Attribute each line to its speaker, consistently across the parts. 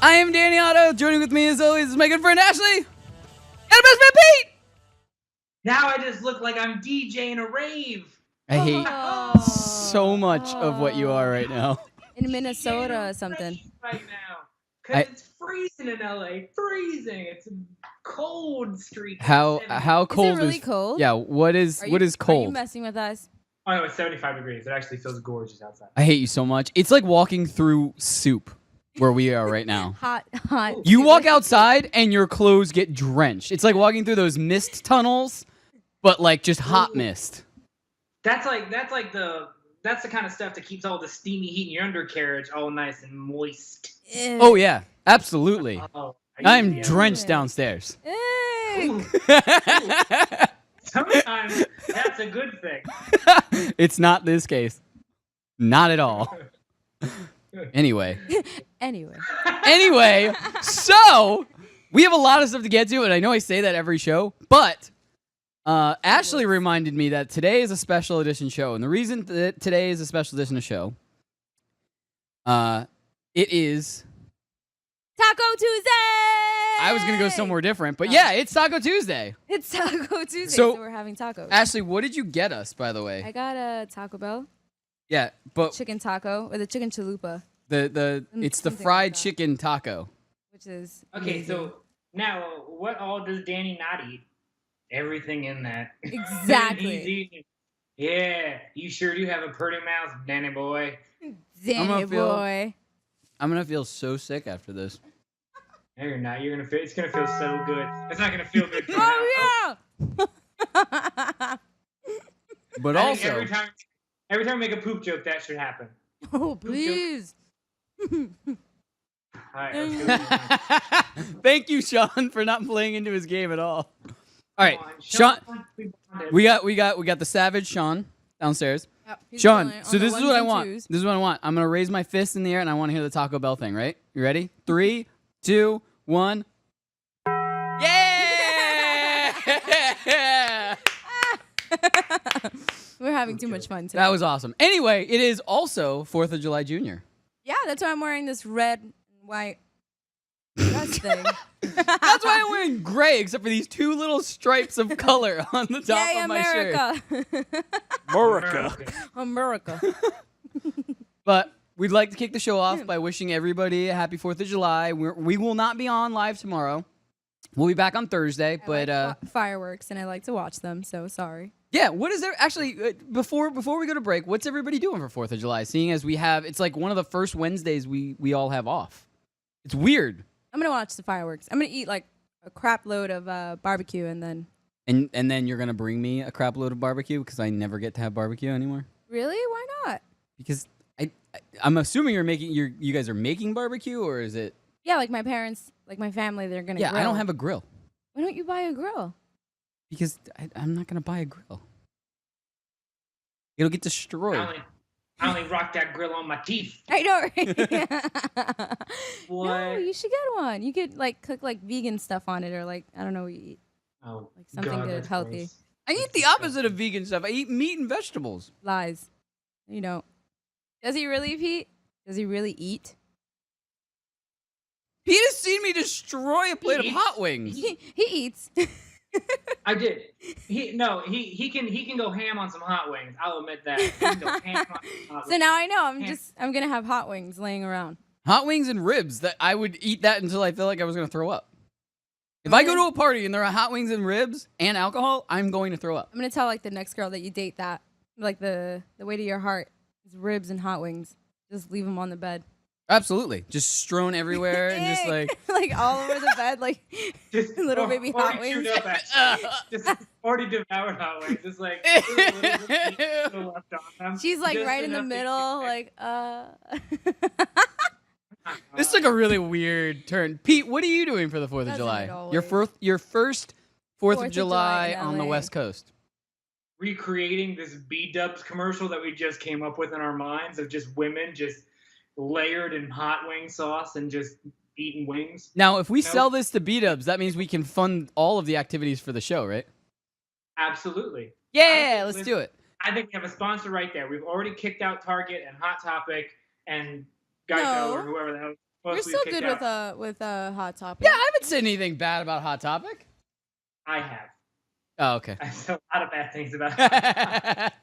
Speaker 1: I am Danny Otto. Joining with me as always is my good friend Ashley. And best friend Pete.
Speaker 2: Now I just look like I'm DJing a rave.
Speaker 1: I hate so much of what you are right now.
Speaker 3: In Minnesota or something.
Speaker 2: Right now. Because it's freezing in LA. Freezing. It's a cold streak.
Speaker 1: How cold
Speaker 3: is it really cold?
Speaker 1: Yeah, what is cold?
Speaker 3: Are you messing with us?
Speaker 2: Oh no, it's 75 degrees. It actually feels gorgeous outside.
Speaker 1: I hate you so much. It's like walking through soup where we are right now.
Speaker 3: Hot.
Speaker 1: You walk outside and your clothes get drenched. It's like walking through those mist tunnels, but like just hot mist.
Speaker 2: That's the kind of stuff that keeps all the steamy heat in your undercarriage all nice and moist.
Speaker 3: Ew.
Speaker 1: Oh yeah, absolutely.
Speaker 2: Oh,
Speaker 1: I'm drenched downstairs.
Speaker 3: Ew.
Speaker 2: Sometimes that's a good thing.
Speaker 1: It's not this case. Not at all. Anyway, so we have a lot of stuff to get to, and I know I say that every show, but Ashley reminded me that today is a special edition show, and the reason that today is a special edition of show, it is
Speaker 3: Taco Tuesday!
Speaker 1: I was going to go somewhere different, but yeah, it's Taco Tuesday.
Speaker 3: It's Taco Tuesday,
Speaker 1: So
Speaker 3: so we're having tacos.
Speaker 1: Ashley, what did you get us, by the way?
Speaker 3: I got a Taco Bell
Speaker 1: Yeah, but
Speaker 3: chicken taco or the chicken chalupa,
Speaker 1: it's the
Speaker 3: something
Speaker 1: fried
Speaker 3: like that.
Speaker 1: chicken taco.
Speaker 3: which is
Speaker 2: Okay,
Speaker 3: amazing.
Speaker 2: so now what all does Danny not eat? Everything in that.
Speaker 3: Exactly.
Speaker 2: He's eating. Yeah, you sure do have a pretty mouth, Danny boy.
Speaker 3: Danny boy.
Speaker 1: I'm going to feel so sick after this.
Speaker 2: No, you're not. You're gonna feel. It's gonna feel so good. It's not gonna feel good. For
Speaker 3: Oh yeah.
Speaker 1: But
Speaker 2: I think
Speaker 1: also,
Speaker 2: every time I make a poop joke, that should happen.
Speaker 3: Oh please.
Speaker 2: All right, let's go.
Speaker 1: thank you, Sean, for not playing into his game at all. All right,
Speaker 2: Come on,
Speaker 1: Sean,
Speaker 2: we bonded.
Speaker 1: we got the savage Sean downstairs.
Speaker 3: Yep, he's
Speaker 1: Sean,
Speaker 3: going
Speaker 1: so
Speaker 3: on the
Speaker 1: this is
Speaker 3: ones
Speaker 1: what I
Speaker 3: and
Speaker 1: want.
Speaker 3: twos.
Speaker 1: This is what I want. I'm gonna raise my fist in the air, and I want to hear the Taco Bell thing. Right? You ready? 3, 2, 1. Yeah!
Speaker 3: We're having too much fun today.
Speaker 1: That was awesome. Anyway, it is also 4th of July Junior.
Speaker 3: Yeah, that's why I'm wearing this red and white dress thing.
Speaker 1: That's why I'm wearing gray, except for these 2 little stripes of color on the top
Speaker 3: Yay,
Speaker 1: of my shirt.
Speaker 3: America. America.
Speaker 1: But we'd like to kick the show off by wishing everybody a happy 4th of July. We will not be on live tomorrow. We'll be back on Thursday, but
Speaker 3: I like fireworks and I like to watch them, so sorry.
Speaker 1: yeah, what is there actually before we go to break, what's everybody doing for 4th of July? Seeing as we have it's like one of the first Wednesdays we all have off. It's weird.
Speaker 3: I'm gonna watch the fireworks. I'm gonna eat like a crap load of barbecue and then.
Speaker 1: And then you're going to bring me a crap load of barbecue because I never get to have barbecue anymore?
Speaker 3: Really? Why not?
Speaker 1: Because I'm assuming you guys are making barbecue, or is it?
Speaker 3: Yeah, like my parents, like my family, they're gonna.
Speaker 1: Yeah,
Speaker 3: grill.
Speaker 1: I don't have a grill.
Speaker 3: Why don't you buy a grill?
Speaker 1: Because I'm not going to buy a grill. It'll get destroyed.
Speaker 2: I only rock that grill on my teeth.
Speaker 3: I know, right?
Speaker 2: What?
Speaker 3: No, you should get one. You could like cook like vegan stuff on it, or like I don't know what you eat.
Speaker 2: Oh,
Speaker 3: Like something
Speaker 2: God,
Speaker 3: good,
Speaker 2: that's
Speaker 3: healthy.
Speaker 2: gross.
Speaker 1: I eat the opposite of vegan stuff. I eat meat and vegetables.
Speaker 3: Lies. You don't. Does he really, Pete? Does he really eat?
Speaker 1: Pete has seen me destroy a plate of hot wings.
Speaker 3: He eats.
Speaker 2: I did. He can go ham on some hot wings. I'll admit that. He can go ham on some hot
Speaker 3: So
Speaker 2: wings.
Speaker 3: now I know.
Speaker 2: Yeah.
Speaker 3: I'm gonna have hot wings laying around.
Speaker 1: Hot wings and ribs. That I would eat that until I feel like I was going to throw up. If I go to a party and there are hot wings and ribs and alcohol, I'm going to throw up.
Speaker 3: I'm gonna tell like the next girl that you date that like the way to your heart is ribs and hot wings. Just leave them on the bed.
Speaker 1: Absolutely. Just strewn everywhere and just like...
Speaker 3: like all over the bed, like
Speaker 2: Just
Speaker 3: little baby hot
Speaker 2: already
Speaker 3: wings.
Speaker 2: chewed up, actually. Just already devoured hot wings. Just like a little bit of meat still left on them.
Speaker 3: She's like
Speaker 2: Just
Speaker 3: right in the
Speaker 2: enough to
Speaker 3: middle,
Speaker 2: get-
Speaker 3: like
Speaker 1: This took a really weird turn. Pete, what are you doing for the 4th of
Speaker 3: Doesn't
Speaker 1: July?
Speaker 3: it
Speaker 1: Your
Speaker 3: always?
Speaker 1: first 4th of
Speaker 3: of
Speaker 1: July
Speaker 3: July in
Speaker 1: on the
Speaker 3: LA.
Speaker 1: West Coast.
Speaker 2: recreating this B-dubs commercial that we just came up with in our minds of just women just layered in hot wing sauce and just eating wings.
Speaker 1: Now, if we
Speaker 2: Nope.
Speaker 1: sell this to B-dubs, that means we can fund all of the activities for the show, right?
Speaker 2: Absolutely.
Speaker 1: Yeah, let's do it.
Speaker 2: I think we have a sponsor right there. We've already kicked out Target and Hot Topic and Geico
Speaker 3: No.
Speaker 2: or whoever the hell.
Speaker 3: You're
Speaker 2: Mostly
Speaker 3: so
Speaker 2: kicked
Speaker 3: good
Speaker 2: out.
Speaker 3: with Hot Topic.
Speaker 1: Yeah, I haven't said anything bad about Hot Topic.
Speaker 2: I have.
Speaker 1: Oh, okay.
Speaker 2: I said a lot of bad things about it.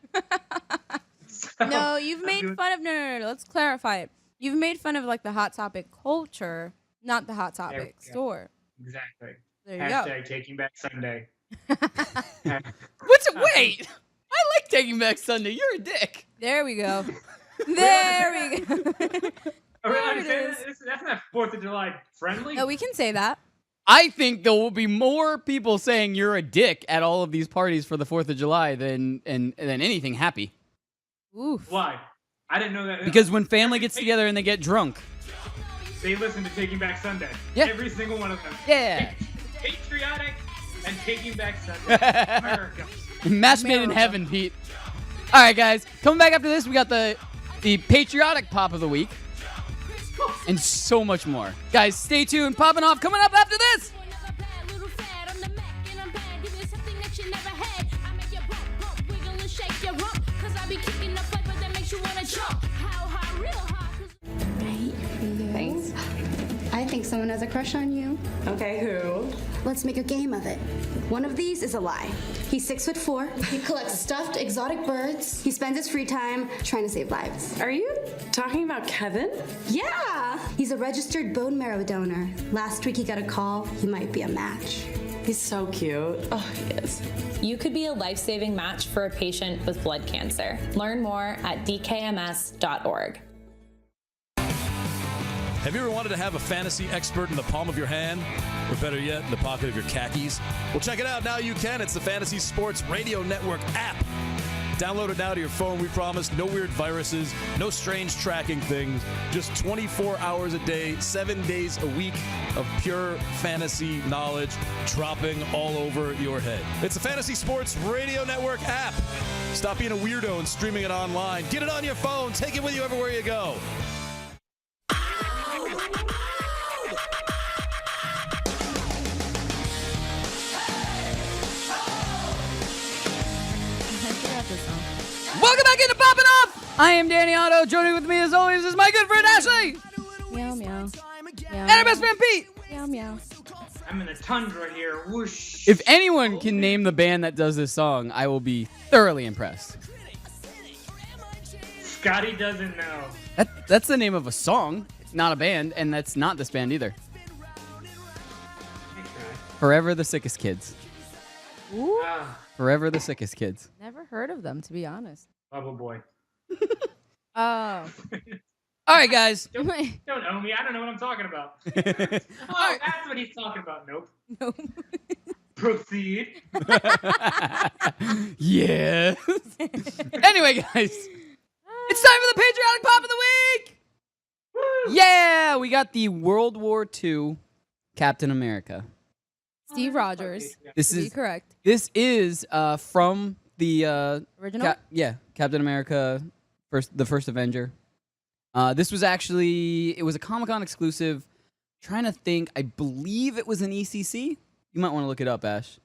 Speaker 2: So,
Speaker 3: No, you've
Speaker 2: I'm
Speaker 3: made
Speaker 2: doing-
Speaker 3: fun of no. Let's clarify it. You've made fun of like the Hot Topic culture, not the Hot
Speaker 2: we
Speaker 3: Topic
Speaker 2: go.
Speaker 3: store.
Speaker 2: Exactly.
Speaker 3: There you
Speaker 2: Hashtag Taking Back Sunday.
Speaker 1: Wait? I like Taking Back Sunday. You're a dick.
Speaker 3: There we go. There we go.
Speaker 2: Are we
Speaker 3: There
Speaker 2: allowed to
Speaker 3: it
Speaker 2: say
Speaker 3: is.
Speaker 2: that? That's not 4th of July friendly.
Speaker 3: No, we can say that.
Speaker 1: I think there will be more people saying you're a dick at all of these parties for the 4th of July than anything happy.
Speaker 3: Oof.
Speaker 2: Why? I didn't know that.
Speaker 1: Because when family gets together and they get drunk.
Speaker 2: They listen to Taking Back Sunday.
Speaker 1: Yeah.
Speaker 2: Every single one of them.
Speaker 1: Yeah.
Speaker 2: Patriotic and Taking Back Sunday. America.
Speaker 1: Match made in
Speaker 3: America.
Speaker 1: heaven, Pete. All right, guys. Coming back after this, we got the patriotic pop of the week. And so much more. Guys, stay tuned. Popping off coming up after this.
Speaker 4: Thanks. I think someone has a crush on you.
Speaker 5: Okay, who?
Speaker 4: Let's make a game of it. One of these is a lie. He's 6'4". He collects stuffed exotic birds. He spends his free time trying to save lives.
Speaker 5: Are you talking about Kevin?
Speaker 4: Yeah! He's a registered bone marrow donor. Last week he got a call. He might be a match.
Speaker 5: He's so cute. Oh, he is.
Speaker 6: You could be a life-saving match for a patient with blood cancer. Learn more at dkms.org.
Speaker 7: Have you ever wanted to have a fantasy expert in the palm of your hand? Or better yet, in the pocket of your khakis? Well, check it out. Now you can. It's the Fantasy Sports Radio Network app. Download it now to your phone, we promise. No weird viruses, no strange tracking things. Just 24 hours a day, 7 days a week of pure fantasy knowledge dropping all over your head. It's the Fantasy Sports Radio Network app. Stop being a weirdo and streaming it online. Get it on your phone. Take it with you everywhere you go.
Speaker 1: Welcome back into Poppin' Off. I am Danny Otto. Joining with me as always is my good friend Ashley.
Speaker 3: Meow meow.
Speaker 1: And our best friend Pete.
Speaker 3: Meow meow.
Speaker 2: I'm in the tundra here. Whoosh.
Speaker 1: If anyone can name the band that does this song, I will be thoroughly impressed.
Speaker 2: Scotty doesn't know.
Speaker 1: That's the name of a song, not a band, and that's not this band either. Forever the Sickest Kids.
Speaker 3: Ooh.
Speaker 1: Forever the Sickest Kids.
Speaker 3: Never heard of them, to be honest.
Speaker 2: Bubble Boy.
Speaker 3: Oh.
Speaker 1: All right, guys.
Speaker 2: Don't owe me. I don't know what I'm talking about. Oh, that's what he's talking about. Nope.
Speaker 3: No.
Speaker 2: Proceed.
Speaker 1: Yeah. Anyway, guys, it's time for the patriotic pop of the week.
Speaker 2: Woo.
Speaker 1: Yeah, we got the World War II Captain America.
Speaker 3: Steve Rogers.
Speaker 1: This
Speaker 3: To be
Speaker 1: is
Speaker 3: correct.
Speaker 1: this is from the
Speaker 3: Original?
Speaker 1: Captain America, the first Avenger. This was actually it was a Comic-Con exclusive. Trying to think, I believe it was an ECC. You might want to look it up, Ash.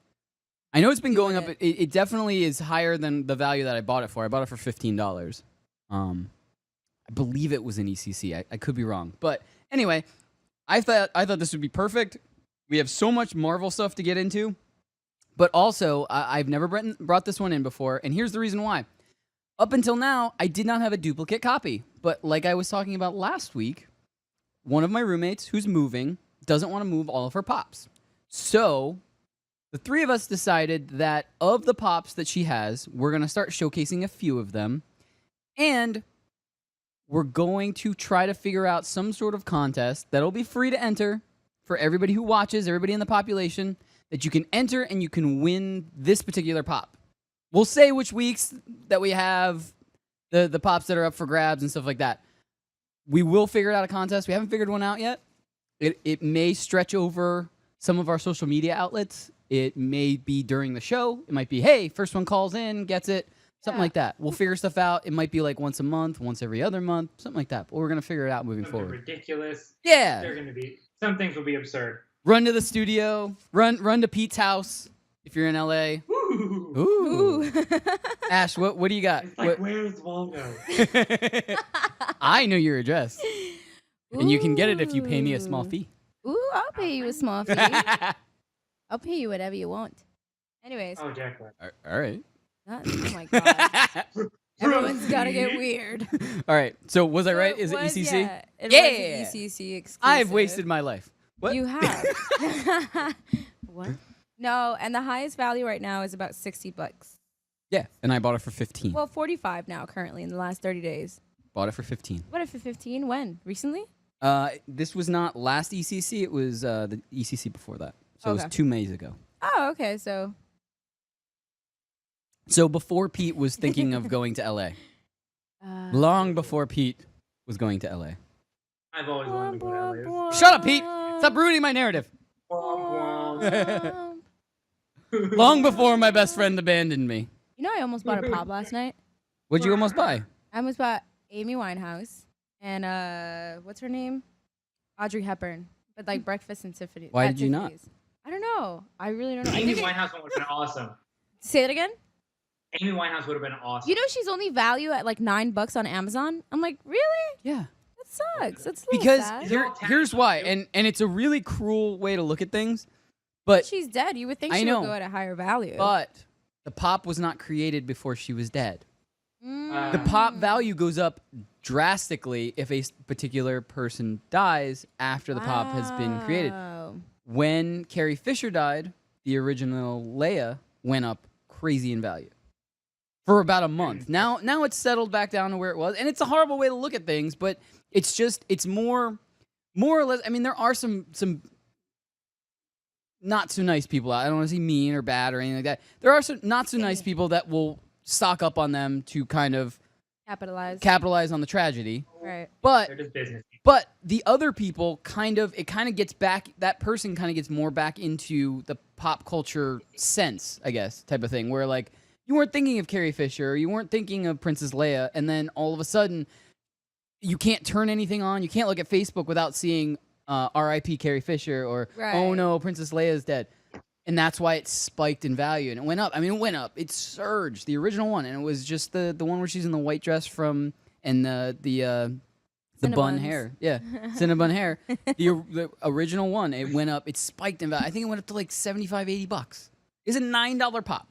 Speaker 1: I know it's been going up. It definitely is higher than the value that I bought it for. I bought it for $15. I believe it was an ECC. I could be wrong, but anyway, I thought this would be perfect. We have so much Marvel stuff to get into, but also I've never brought this one in before, and here's the reason why. Up until now, I did not have a duplicate copy, but like I was talking about last week, one of my roommates who's moving doesn't want to move all of her pops. So the three of us decided that of the pops that she has, we're going to start showcasing a few of them, and we're going to try to figure out some sort of contest that'll be free to enter for everybody who watches, everybody in the population, that you can enter and you can win this particular pop. We'll say which weeks that we have the pops that are up for grabs and stuff like that. We will figure out a contest. We haven't figured one out yet. It may stretch over some of our social media outlets. It may be during the show. It might be, hey, first one calls in, gets it. Something like that. We'll figure stuff out. It might be like once a month, once every other month, something like that. But we're going to figure it out moving
Speaker 2: Something
Speaker 1: forward.
Speaker 2: ridiculous.
Speaker 1: Yeah.
Speaker 2: They're going to be. Some things will be absurd.
Speaker 1: Run to the studio. Run to Pete's house if you're in LA.
Speaker 2: Woo.
Speaker 1: Ooh. Ash, what do you got?
Speaker 2: It's like, where's Waldo?
Speaker 1: I know your address. And you can get it if you pay me a small
Speaker 3: Ooh.
Speaker 1: fee.
Speaker 3: Ooh, I'll pay you a small fee. I'll pay you whatever you want. Anyways.
Speaker 2: Oh, jackpot.
Speaker 1: All right.
Speaker 3: Oh my god. Everyone's gotta get weird.
Speaker 1: All right. So was I
Speaker 3: So
Speaker 1: right? Is it ECC?
Speaker 3: Yeah, it
Speaker 1: Yeah.
Speaker 3: was an ECC exclusive.
Speaker 1: I've wasted my life. What?
Speaker 3: You have. What? No, and the highest value right now is about $60.
Speaker 1: Yeah, and I bought it for 15.
Speaker 3: Well, 45 now currently in the last 30 days.
Speaker 1: Bought it for 15.
Speaker 3: What if for 15? When? Recently?
Speaker 1: This was not last ECC. It was the ECC before that. So it was
Speaker 3: Okay.
Speaker 1: 2 Mays ago.
Speaker 3: Oh, okay. So
Speaker 1: Before Pete was thinking of going to LA. Long before Pete was going to LA.
Speaker 2: I've always wanted to go to LA.
Speaker 1: Shut up, Pete! Stop ruining my narrative. Long before my best friend abandoned me.
Speaker 3: You know, I almost bought a pop last night.
Speaker 1: What'd you almost buy?
Speaker 3: I almost bought Amy Winehouse and what's her name? Audrey Hepburn. But like Breakfast and Tiffany.
Speaker 1: Why
Speaker 3: at
Speaker 1: did you not?
Speaker 3: Tiffany's. I don't know. I really don't know. I
Speaker 2: Amy
Speaker 3: think
Speaker 2: Winehouse would have been awesome.
Speaker 3: say it again.
Speaker 2: Amy Winehouse would have been awesome.
Speaker 3: You know she's only value at like $9 on Amazon. I'm like, really?
Speaker 1: Yeah.
Speaker 3: That sucks. That's a little
Speaker 1: Because
Speaker 3: sad.
Speaker 1: here's why, and it's a really cruel way to look at things, but
Speaker 3: She's dead. You would think
Speaker 1: I
Speaker 3: she
Speaker 1: know.
Speaker 3: would go at a higher value.
Speaker 1: but the pop was not created before she was dead.
Speaker 3: Mm.
Speaker 1: The pop value goes up drastically if a particular person dies after the pop has been created.
Speaker 3: Wow.
Speaker 1: When Carrie Fisher died, the original Leia went up crazy in value for about a month. Now it's settled back down to where it was, and it's a horrible way to look at things, but it's more or less. I mean, there are some not so nice people out. I don't want to say mean or bad or anything like that. There are some not so nice people that will stock up on them to kind of
Speaker 3: Capitalize.
Speaker 1: on the tragedy.
Speaker 3: Right.
Speaker 1: But
Speaker 2: They're just business.
Speaker 1: but the other people kind of gets back, that person kind of gets more back into the pop culture sense, I guess, type of thing, where like you weren't thinking of Carrie Fisher, or you weren't thinking of Princess Leia, and then all of a sudden you can't turn anything on, you can't look at Facebook without seeing R.I.P. Carrie Fisher, or
Speaker 3: Right.
Speaker 1: oh no, Princess Leia's dead. And that's why it spiked in value, and it went up. I mean, it went up. It surged. The original one, and it was just the one where she's in the white dress and the bun
Speaker 3: Cinnabons.
Speaker 1: hair. Yeah, Cinnabon hair. The original one, it went up. It spiked in value. I think it went up to like $75-$80. It's a $9 pop.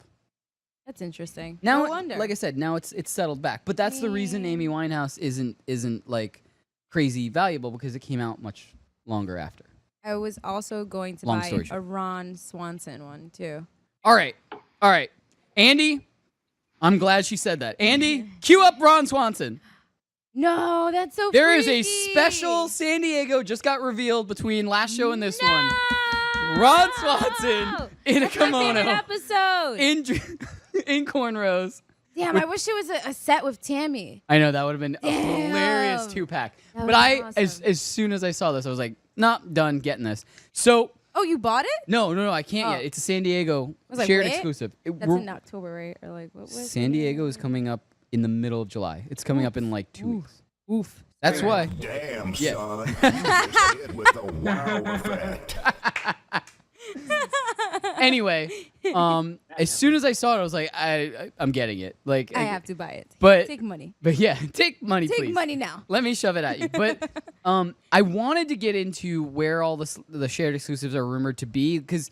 Speaker 3: That's interesting.
Speaker 1: Now,
Speaker 3: no wonder.
Speaker 1: like I said, now it's settled back. But that's the reason Amy Winehouse isn't like crazy valuable, because it came out much longer after.
Speaker 3: I was also going to
Speaker 1: Long
Speaker 3: buy
Speaker 1: story
Speaker 3: a
Speaker 1: short.
Speaker 3: Ron Swanson one too.
Speaker 1: All right. Andy, I'm glad she said that. Andy, cue up Ron Swanson.
Speaker 3: No, that's so.
Speaker 1: There is a
Speaker 3: freaky.
Speaker 1: special San Diego just got revealed between last show and this
Speaker 3: No!
Speaker 1: one. Ron Swanson in a
Speaker 3: That's my favorite
Speaker 1: kimono,
Speaker 3: episode.
Speaker 1: in cornrows.
Speaker 3: Damn, I wish it was a set with Tammy.
Speaker 1: I know that would have been a
Speaker 3: Damn.
Speaker 1: hilarious 2-pack.
Speaker 3: That
Speaker 1: But
Speaker 3: would've been awesome.
Speaker 1: as soon as I saw this, I was like, nah, done getting this. So
Speaker 3: Oh, you bought it?
Speaker 1: no, I can't
Speaker 3: Oh.
Speaker 1: yet. It's a San Diego
Speaker 3: was like,
Speaker 1: shared
Speaker 3: wait?
Speaker 1: exclusive.
Speaker 3: That's in October, right? Or like what was
Speaker 1: San Diego is coming up in the middle of July. It's coming up in like 2 weeks. Oof. That's why.
Speaker 8: Damn,
Speaker 1: Yeah.
Speaker 8: son. You just hit with the wow effect.
Speaker 1: Anyway, as soon as I saw it, I was like, I'm getting it. Like
Speaker 3: I have to buy it.
Speaker 1: But
Speaker 3: Take money.
Speaker 1: But yeah, take money,
Speaker 3: Take
Speaker 1: please.
Speaker 3: money now.
Speaker 1: Let me shove it at you. But I wanted to get into where all the shared exclusives are rumored to be, because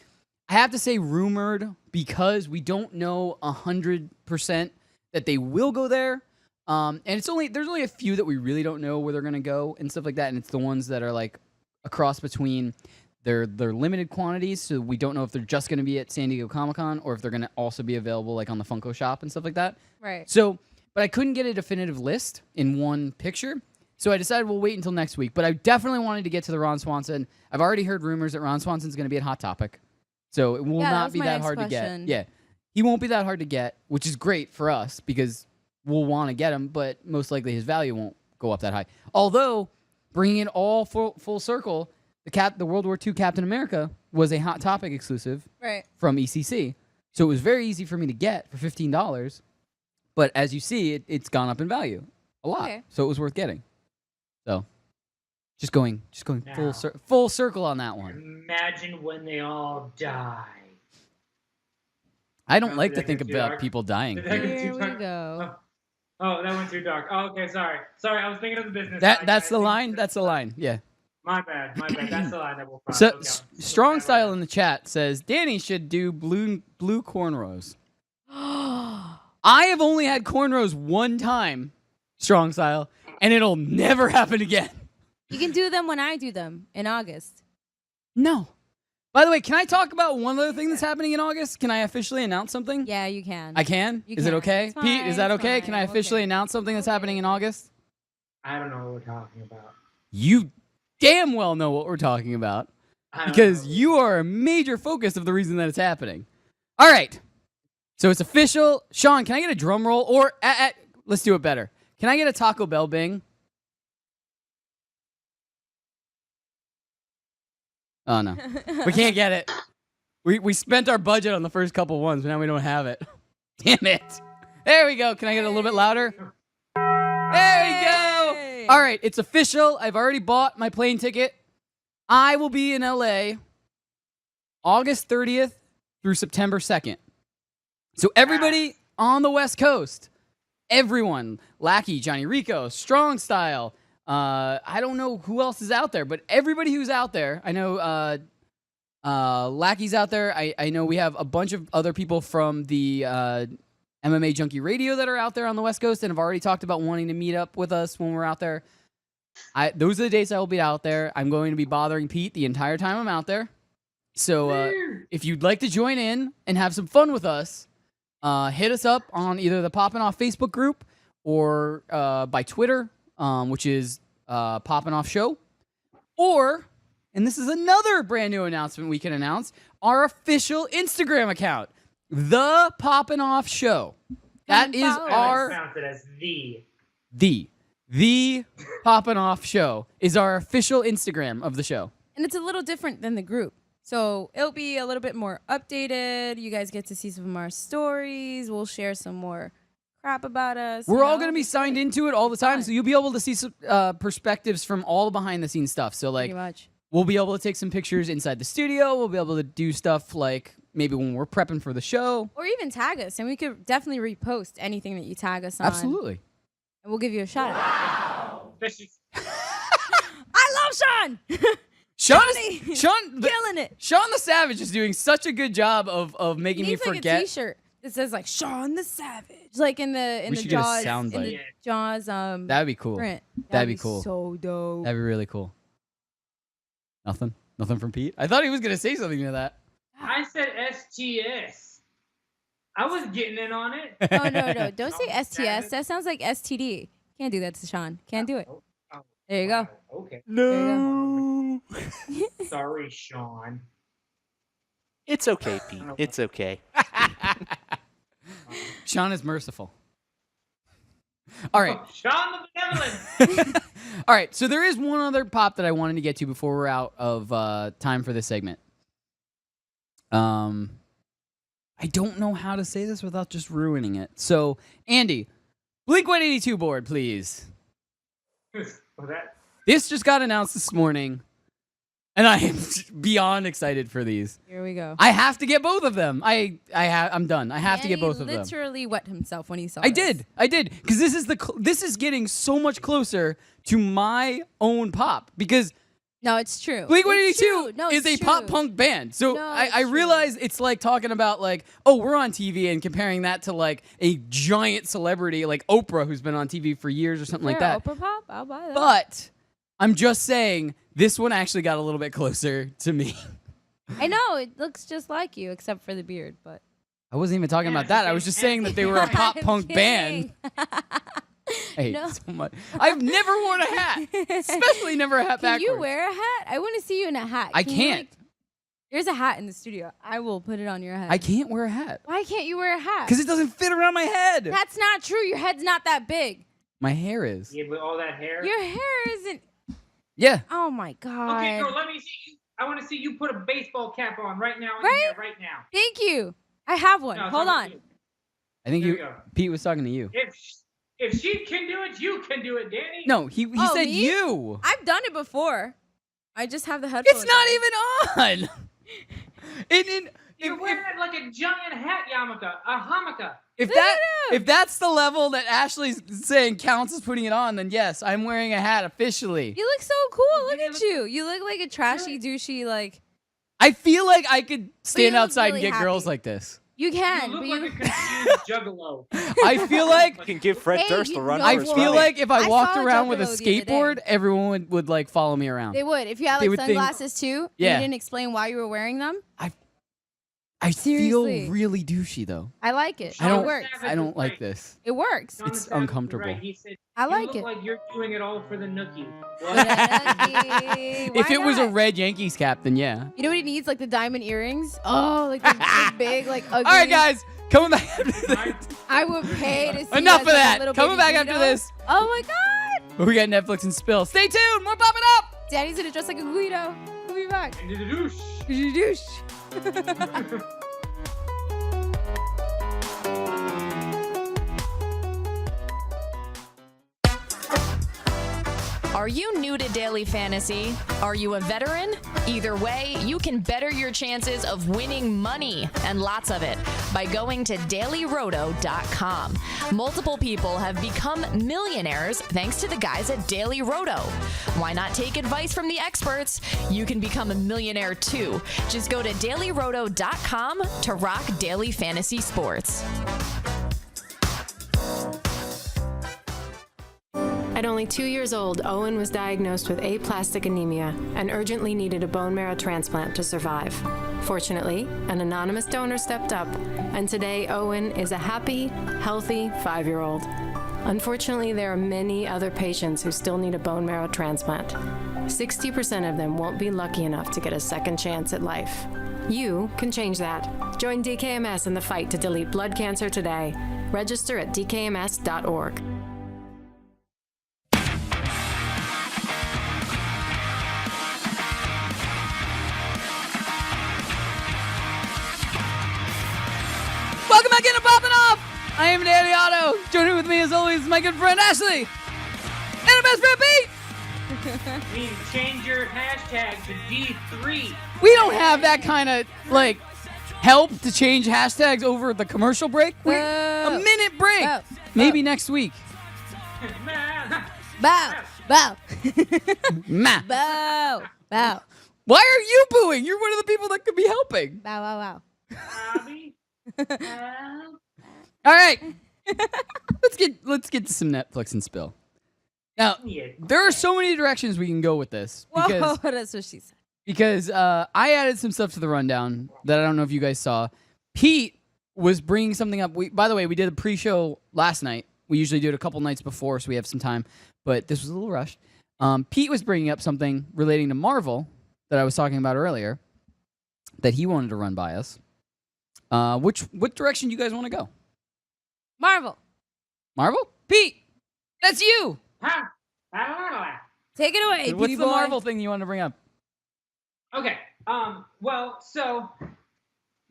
Speaker 1: I have to say rumored because we don't know 100% that they will go there. And there's only a few that we really don't know where they're gonna go and stuff like that. And it's the ones that are like a cross between they're limited quantities, so we don't know if they're just gonna be at San Diego Comic-Con or if they're gonna also be available like on the Funko Shop and stuff like that.
Speaker 3: Right.
Speaker 1: So, but I couldn't get a definitive list in one picture. So I decided we'll wait until next week. But I definitely wanted to get to the Ron Swanson. I've already heard rumors that Ron Swanson's going to be at Hot Topic. So it will
Speaker 3: Yeah, that
Speaker 1: not
Speaker 3: was
Speaker 1: be
Speaker 3: my
Speaker 1: that
Speaker 3: next
Speaker 1: hard to
Speaker 3: question.
Speaker 1: get. Yeah. He won't be that hard to get, which is great for us because we'll want to get him, but most likely his value won't go up that high. Although, bringing it all full circle, the World War II Captain America was a Hot Topic exclusive
Speaker 3: Right.
Speaker 1: from ECC. So it was very easy for me to get for $15. But as you see, it's gone up in value a lot.
Speaker 3: Okay.
Speaker 1: So it was worth getting. So just going
Speaker 2: Now.
Speaker 1: full circle on that one.
Speaker 2: Imagine when they all die.
Speaker 1: I don't
Speaker 2: Remember
Speaker 1: like to
Speaker 2: that
Speaker 1: think
Speaker 2: goes too
Speaker 1: about
Speaker 2: dark?
Speaker 1: people dying.
Speaker 2: Did that go
Speaker 3: Here
Speaker 2: too
Speaker 3: we
Speaker 2: dark?
Speaker 3: go.
Speaker 2: Oh, that went too dark. Oh, okay, sorry. Sorry, I was thinking of the business.
Speaker 1: That's the line. That's the line. Yeah.
Speaker 2: My bad. That's the line that we'll find.
Speaker 1: So
Speaker 2: Okay.
Speaker 1: Strong Style in the chat says Danny should do blue cornrows. I have only had cornrows one time, Strong Style, and it'll never happen again.
Speaker 3: You can do them when I do them in August.
Speaker 1: No. By the way, can I talk about one other thing that's happening in August? Can I officially announce something?
Speaker 3: Yeah, you can.
Speaker 1: I can?
Speaker 3: You
Speaker 1: Is it
Speaker 3: can.
Speaker 1: okay?
Speaker 3: It's
Speaker 1: Pete, is that
Speaker 3: fine,
Speaker 1: okay?
Speaker 3: it's
Speaker 1: Can I
Speaker 3: fine.
Speaker 1: officially
Speaker 3: Okay.
Speaker 1: announce something that's happening in August?
Speaker 2: I don't know what we're talking about.
Speaker 1: You damn well know what we're talking about
Speaker 2: I don't
Speaker 1: because
Speaker 2: know.
Speaker 1: you are a major focus of the reason that it's happening. All right. So it's official. Sean, can I get a drum roll? Or let's do it better. Can I get a Taco Bell bing? Oh, no. We can't get it. We spent our budget on the first couple ones, but now we don't have it. Damn it. There we go. Can I get a little bit louder? There we go.
Speaker 3: Hey.
Speaker 1: All right, it's official. I've already bought my plane ticket. I will be in LA August 30th through September 2nd. So everybody on the West Coast, everyone, Lackey, Johnny Rico, Strong Style, I don't know who else is out there, but everybody who's out there, I know Lackey's out there. I know we have a bunch of other people from the MMA Junkie Radio that are out there on the West Coast and have already talked about wanting to meet up with us when we're out there. Those are the dates I will be out there. I'm going to be bothering Pete the entire time I'm out there. So if you'd like to join in and have some fun with us, hit us up on either the Poppin Off Facebook group or by Twitter, which is Poppin Off Show. Or, and this is another brand new announcement we can announce, our official Instagram account, The Poppin Off Show. That is
Speaker 3: follow
Speaker 1: our...
Speaker 2: Pronounce it as
Speaker 1: The Poppin Off Show is our official Instagram of the show.
Speaker 3: And it's a little different than the group. So it'll be a little bit more updated. You guys get to see some of our stories. We'll share some more crap about us.
Speaker 1: We're
Speaker 3: you
Speaker 1: all
Speaker 3: know?
Speaker 1: going to be signed into it all the time,
Speaker 3: fun.
Speaker 1: so you'll be able to see some perspectives from all the behind-the-scenes stuff. So, like,
Speaker 3: Pretty much.
Speaker 1: we'll be able to take some pictures inside the studio. We'll be able to do stuff like maybe when we're prepping for the show.
Speaker 3: Or even tag us, and we could definitely repost anything that you tag us on.
Speaker 1: Absolutely.
Speaker 3: And we'll give you a shout out.
Speaker 2: This is
Speaker 3: I love Sean!
Speaker 1: Sean,
Speaker 3: Killing it.
Speaker 1: Sean the Savage is doing such a good job of making me
Speaker 3: Needs like
Speaker 1: forget.
Speaker 3: a t-shirt that says like Sean the Savage. Like in the
Speaker 1: We
Speaker 3: the
Speaker 1: should get a
Speaker 3: Jaws
Speaker 1: sound
Speaker 3: in the
Speaker 1: bite.
Speaker 3: Jaws
Speaker 1: That'd be cool.
Speaker 3: print.
Speaker 1: That'd be cool.
Speaker 3: So dope.
Speaker 1: That'd be really cool. Nothing from Pete. I thought he was gonna say something to that.
Speaker 2: I said STS. I was getting in on it.
Speaker 3: Oh no. Don't say
Speaker 2: Oh,
Speaker 3: STS.
Speaker 2: damn it.
Speaker 3: That sounds like STD. Can't do that to Sean. Can't do it.
Speaker 2: Oh,
Speaker 3: There you go.
Speaker 2: Okay.
Speaker 1: No.
Speaker 2: Sorry, Sean.
Speaker 9: It's okay, Pete. It's okay.
Speaker 1: Sean is merciful. All right.
Speaker 2: Oh, Sean the Benevolent.
Speaker 1: All right. So there is one other pop that I wanted to get to before we're out of time for this segment. I don't know how to say this without just ruining it. So, Andy, Blink-182 board, please.
Speaker 2: Was that?
Speaker 1: This just got announced this morning, and I am beyond excited for these.
Speaker 3: Here we go.
Speaker 1: I have to get both of them. I'm done. I have to get both of them.
Speaker 3: Literally wet himself when he saw
Speaker 1: I
Speaker 3: this.
Speaker 1: did, because this is getting so much closer to my own pop because
Speaker 3: No, it's true.
Speaker 1: Blink-182
Speaker 3: No,
Speaker 1: is a
Speaker 3: it's
Speaker 1: pop
Speaker 3: true.
Speaker 1: punk band. So
Speaker 3: No,
Speaker 1: I
Speaker 3: it's true.
Speaker 1: realize it's like talking about like, oh, we're on TV and comparing that to like a giant celebrity like Oprah who's been on TV for years or something like
Speaker 3: Yeah,
Speaker 1: that.
Speaker 3: Oprah pop. I'll buy that.
Speaker 1: But I'm just saying this one actually got a little bit closer to me.
Speaker 3: I know it looks just like you, except for the beard. But
Speaker 1: I wasn't even talking about that. I was just saying that they were a pop
Speaker 3: I'm
Speaker 1: punk band.
Speaker 3: kidding.
Speaker 1: I hate
Speaker 3: No.
Speaker 1: it so much. I've never worn a hat, especially never a hat
Speaker 3: Can
Speaker 1: backwards.
Speaker 3: you wear a hat? I want to see you in a hat.
Speaker 1: I
Speaker 3: Can you,
Speaker 1: can't.
Speaker 3: like- there's a hat in the studio. I will put it on your head.
Speaker 1: I can't wear a hat
Speaker 3: Why can't you wear a hat?
Speaker 1: because it doesn't fit around my head.
Speaker 3: That's not true. Your head's not that big.
Speaker 1: My hair is.
Speaker 2: Yeah, with all that hair.
Speaker 3: Your hair isn't.
Speaker 1: Yeah.
Speaker 3: Oh my god.
Speaker 2: Okay, girl, let me see you. I want to see you put a baseball cap on right now. In
Speaker 3: Right?
Speaker 2: here, right now.
Speaker 3: Thank you. I have one.
Speaker 2: No, it's
Speaker 3: Hold
Speaker 2: not
Speaker 3: on.
Speaker 2: you.
Speaker 1: I think
Speaker 2: There
Speaker 1: you,
Speaker 2: we go.
Speaker 1: Pete was talking to you.
Speaker 2: If she can do it, you can do it, Danny.
Speaker 1: No, he
Speaker 3: Oh,
Speaker 1: said
Speaker 3: me?
Speaker 1: you.
Speaker 3: I've done it before. I just have the headphones.
Speaker 1: It's not even on.
Speaker 2: You're wearing like a giant hat yarmulke, a hammock.
Speaker 1: If
Speaker 3: Look
Speaker 1: that
Speaker 3: at
Speaker 1: If that's the level that Ashley's saying counts as putting it on, then yes, I'm wearing a hat officially.
Speaker 3: You look so cool. Look at you. You look like a trashy, douchey, like.
Speaker 1: I feel like I could stand
Speaker 3: look
Speaker 1: outside
Speaker 3: really
Speaker 1: and get girls
Speaker 3: happy.
Speaker 1: like this.
Speaker 3: You can.
Speaker 2: You
Speaker 3: but
Speaker 2: look
Speaker 3: you
Speaker 2: like a confused juggalo.
Speaker 1: I feel like
Speaker 9: You can give Fred
Speaker 3: Hey,
Speaker 9: Durst
Speaker 3: you
Speaker 9: a run
Speaker 3: know
Speaker 1: I
Speaker 9: for his
Speaker 3: what?
Speaker 1: feel
Speaker 9: money.
Speaker 1: like if I
Speaker 3: I
Speaker 1: walked
Speaker 3: saw a
Speaker 1: around with a
Speaker 3: juggalo the other day.
Speaker 1: skateboard, everyone would like follow me around.
Speaker 3: They would. If you had
Speaker 1: They
Speaker 3: like
Speaker 1: would think-
Speaker 3: sunglasses too,
Speaker 1: Yeah.
Speaker 3: you didn't explain why you were wearing them.
Speaker 1: I
Speaker 3: Seriously.
Speaker 1: feel really douchey though.
Speaker 3: I like it.
Speaker 1: I don't.
Speaker 3: It works.
Speaker 1: I don't like this.
Speaker 3: It works.
Speaker 2: Sean
Speaker 1: It's
Speaker 2: Savage was
Speaker 1: uncomfortable.
Speaker 2: Right. He said,
Speaker 3: I
Speaker 2: "You
Speaker 3: like
Speaker 2: look
Speaker 3: it.
Speaker 2: like you're doing it all for the nookie."
Speaker 1: If it was a red Yankees cap, then yeah.
Speaker 3: You know what he needs? Like the diamond earrings. Oh, like the big, like ugly.
Speaker 1: All right, guys, coming back after this.
Speaker 3: I would pay to see.
Speaker 1: Enough
Speaker 3: as,
Speaker 1: of
Speaker 3: like, a
Speaker 1: that.
Speaker 3: little
Speaker 1: Coming
Speaker 3: baby
Speaker 1: back after
Speaker 3: Guido.
Speaker 1: this.
Speaker 3: Oh my God.
Speaker 1: We got Netflix and Spill. Stay tuned. More popping up.
Speaker 3: Daddy's gonna dress like a Guido. We'll be back.
Speaker 2: Into the douche.
Speaker 3: Douche.
Speaker 10: Are you new to Daily Fantasy? Are you a veteran? Either way, you can better your chances of winning money, and lots of it, by going to dailyroto.com. Multiple people have become millionaires thanks to the guys at Daily Roto. Why not take advice from the experts? You can become a millionaire too. Just go to dailyroto.com to rock daily fantasy sports.
Speaker 11: At only 2 years old, Owen was diagnosed with aplastic anemia and urgently needed a bone marrow transplant to survive. Fortunately, an anonymous donor stepped up, and today Owen is a happy, healthy 5-year-old. Unfortunately, there are many other patients who still need a bone marrow transplant. 60% of them won't be lucky enough to get a second chance at life. You can change that. Join DKMS in the fight to delete blood cancer today. Register at dkms.org.
Speaker 1: Welcome back into Poppin' Off. I am Danny Otto. Joining with me as always, my good friend Ashley, and our best friend Pete.
Speaker 2: You need to change your hashtag to D3.
Speaker 1: We don't have that kind of like help to change hashtags over the commercial break. We're a minute break. Maybe next week.
Speaker 3: Bow. Bow.
Speaker 1: Ma.
Speaker 3: Bow. Bow.
Speaker 1: Why are you booing? You're one of the people that could be helping.
Speaker 3: Bow. Wow.
Speaker 2: Bobby.
Speaker 1: All right. let's get to some Netflix and Spill. Now, there are so many directions we can go with this
Speaker 3: Whoa, that's what she said.
Speaker 1: because I added some stuff to the rundown that I don't know if you guys saw. Pete was bringing something up. By the way, we did a pre-show last night. We usually do it a couple nights before, so we have some time. But this was a little rushed. Pete was bringing up something relating to Marvel that I was talking about earlier that he wanted to run by us. What direction do you guys want to go?
Speaker 3: Marvel.
Speaker 1: Marvel? Pete, that's you.
Speaker 3: Take it away.
Speaker 1: What's
Speaker 3: Petey
Speaker 1: the
Speaker 3: boy.
Speaker 1: Marvel thing you want to bring up?
Speaker 2: Okay. Well, so.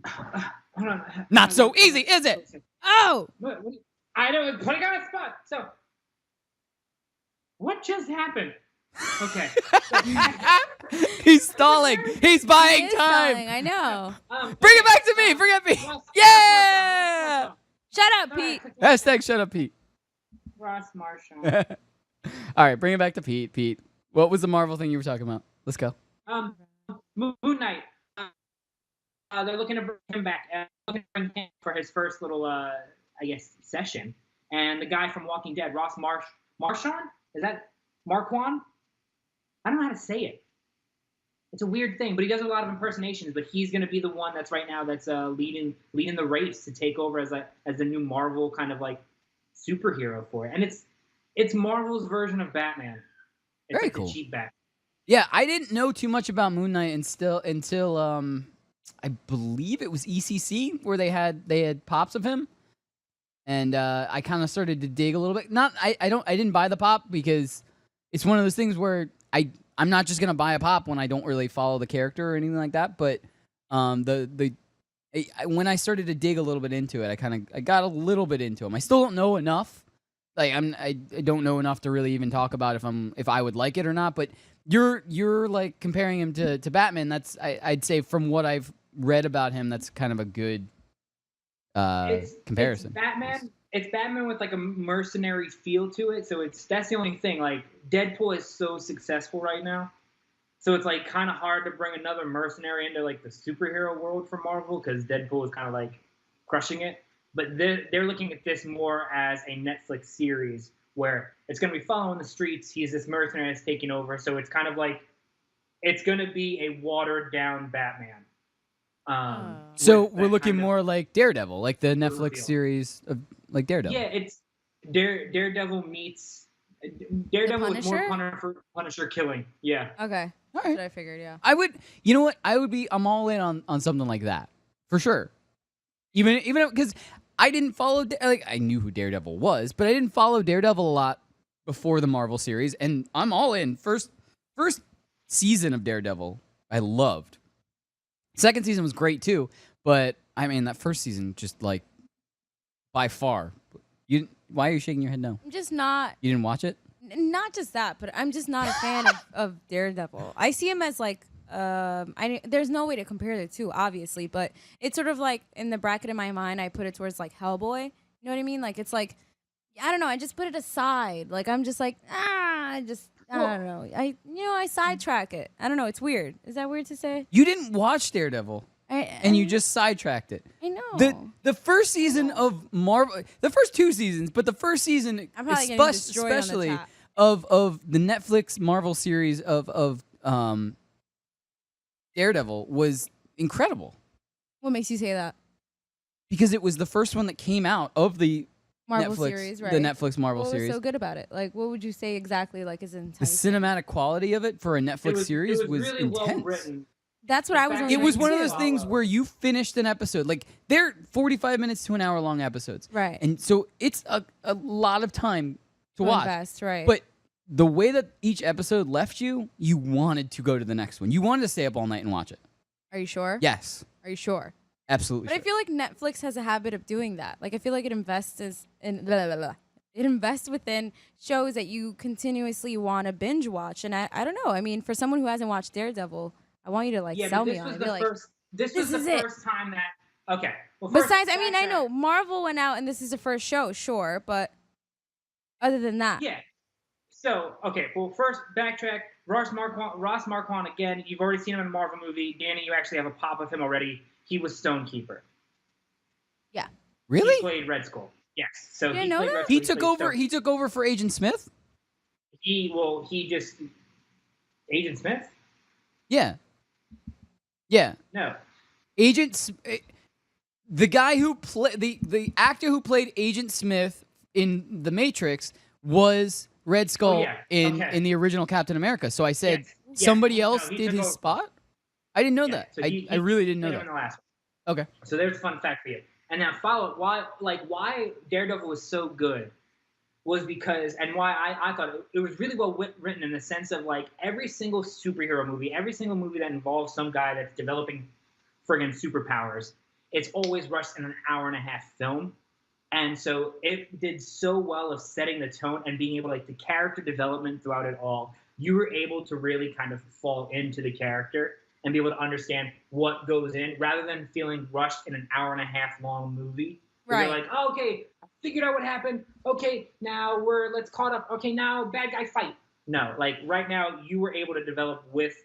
Speaker 2: Hold on.
Speaker 1: Not so easy, is it?
Speaker 3: Oh.
Speaker 2: I know. Putting on a spot. So. What just happened? Okay.
Speaker 1: He's stalling. He's buying
Speaker 3: He is
Speaker 1: time.
Speaker 3: stalling, I know.
Speaker 1: Bring it back to me. Bring it me. Yeah.
Speaker 3: Shut up, Pete.
Speaker 1: Hashtag shut up, Pete.
Speaker 2: Ross Marshall.
Speaker 1: All right, bring it back to Pete. Pete, what was the Marvel thing you were talking about? Let's go.
Speaker 2: Moon Knight. They're looking to bring him back. Looking to bring him for his first little, I guess, session. And the guy from Walking Dead, Ross Marchand? Is that Marquand? I don't know how to say it. It's a weird thing, but he does a lot of impersonations. But he's going to be the one that's right now that's leading the race to take over as the new Marvel kind of like superhero for it. And it's Marvel's version of Batman. It's
Speaker 1: Very
Speaker 2: like
Speaker 1: cool.
Speaker 2: The cheap Batman.
Speaker 1: Yeah, I didn't know too much about Moon Knight until I believe it was ECC where they had pops of him, and I kind of started to dig a little bit. I didn't buy the pop because it's one of those things where I'm not just gonna buy a pop when I don't really follow the character or anything like that. But when I started to dig a little bit into it, I got a little bit into him. I still don't know enough. Like I don't know enough to really even talk about if I would like it or not. But you're like comparing him to Batman. That's I'd say from what I've read about him, that's kind of a good comparison.
Speaker 2: It's Batman it's Batman with like a mercenary feel to it. So that's the only thing. Like Deadpool is so successful right now, so it's like kind of hard to bring another mercenary into like the superhero world for Marvel because Deadpool is kind of like crushing it. But they're looking at this more as a Netflix series where it's going to be following the streets. He's this mercenary that's taking over, so it's kind of like it's going to be a watered down Batman.
Speaker 1: So we're looking more like Daredevil, like the Netflix series of like Daredevil.
Speaker 2: Yeah, it's Daredevil meets Daredevil with more Punisher killing. Yeah.
Speaker 3: Okay.
Speaker 1: All
Speaker 3: That's
Speaker 1: right.
Speaker 3: what I figured. Yeah.
Speaker 1: I would. You know what? I'm all in on something like that for sure. Even because I didn't follow like I knew who Daredevil was, but I didn't follow Daredevil a lot before the Marvel series, and I'm all in. First season of Daredevil, I loved. Second season was great too, but I mean that first season just like by far. Why are you shaking your head no?
Speaker 3: I'm just not.
Speaker 1: You didn't watch it?
Speaker 3: Not just that, but I'm just not a fan of Daredevil. I see him as like there's no way to compare the two, obviously, but it's sort of like in the bracket in my mind, I put it towards like Hellboy. You know what I mean? Like it's like I don't know. I just put it aside. Like I'm just like I don't know. I sidetrack it. I don't know. It's weird. Is that weird to say?
Speaker 1: You didn't watch Daredevil, and you just sidetracked it.
Speaker 3: I know.
Speaker 1: The first season of Marvel, the first two seasons, but the first season,
Speaker 3: I'm probably getting destroyed on the
Speaker 1: especially
Speaker 3: chat.
Speaker 1: of the Netflix Marvel series of Daredevil was incredible
Speaker 3: What makes you say that?
Speaker 1: because it was the first one that came out of the
Speaker 3: Marvel
Speaker 1: Netflix
Speaker 3: series, right?
Speaker 1: the Netflix Marvel
Speaker 3: What
Speaker 1: series.
Speaker 3: was so good about it? Like, what would you say exactly? Like, is
Speaker 1: The
Speaker 3: enticing?
Speaker 1: cinematic quality of it for a Netflix series was
Speaker 2: really
Speaker 1: intense.
Speaker 2: well written.
Speaker 3: That's what I was.
Speaker 2: It
Speaker 3: wondering
Speaker 1: It was one of
Speaker 3: too.
Speaker 1: those things where you finished an episode. Like, they're 45 minutes to an hour long episodes.
Speaker 3: Right.
Speaker 1: And so it's a lot of time to watch.
Speaker 3: Invest, right.
Speaker 1: But the way that each episode left you, you wanted to go to the next one. You wanted to stay up all night and watch it.
Speaker 3: Are you sure?
Speaker 1: Yes.
Speaker 3: Are you sure?
Speaker 1: Absolutely.
Speaker 3: But I feel like Netflix has a habit of doing that. Like I feel like it invests in it invests within shows that you continuously want to binge watch. And I don't know. I mean, for someone who hasn't watched Daredevil, I want you to like sell me on it. Be like,
Speaker 2: This was the first time that okay. Well,
Speaker 3: besides, I mean, I know Marvel went out and this is the first show, sure, but other than that,
Speaker 2: yeah. So okay, well, first backtrack. Ross Marquand again. You've already seen him in a Marvel movie. Danny, you actually have a pop of him already. He was Stonekeeper.
Speaker 3: Yeah.
Speaker 1: Really?
Speaker 2: He played Red Skull. Yes. So
Speaker 3: You
Speaker 2: he
Speaker 3: didn't know
Speaker 2: played
Speaker 3: that?
Speaker 2: Red Skull.
Speaker 1: He took over. He took over for Agent Smith.
Speaker 2: Agent Smith.
Speaker 1: Yeah. Yeah.
Speaker 2: No.
Speaker 1: The guy who played the actor who played Agent Smith in The Matrix was Red Skull in the original Captain America. So I said somebody else did his spot. I didn't know that.
Speaker 2: So
Speaker 1: I really didn't know
Speaker 2: played
Speaker 1: that.
Speaker 2: him in the last
Speaker 1: one. Okay.
Speaker 2: So there's a fun fact for you. And now follow why Daredevil was so good was because, and why I thought it was really well written in the sense of like every single superhero movie, every single movie that involves some guy that's developing friggin' superpowers, it's always rushed in an hour-and-a-half film. And so it did so well of setting the tone and being able to, like, the character development throughout it all, you were able to really kind of fall into the character and be able to understand what goes in rather than feeling rushed in an hour-and-a-half long movie. Where you're like, oh, okay, I figured out what happened. Okay, now let's caught up. Okay, now bad guy fight. No, like right now you were able to develop with,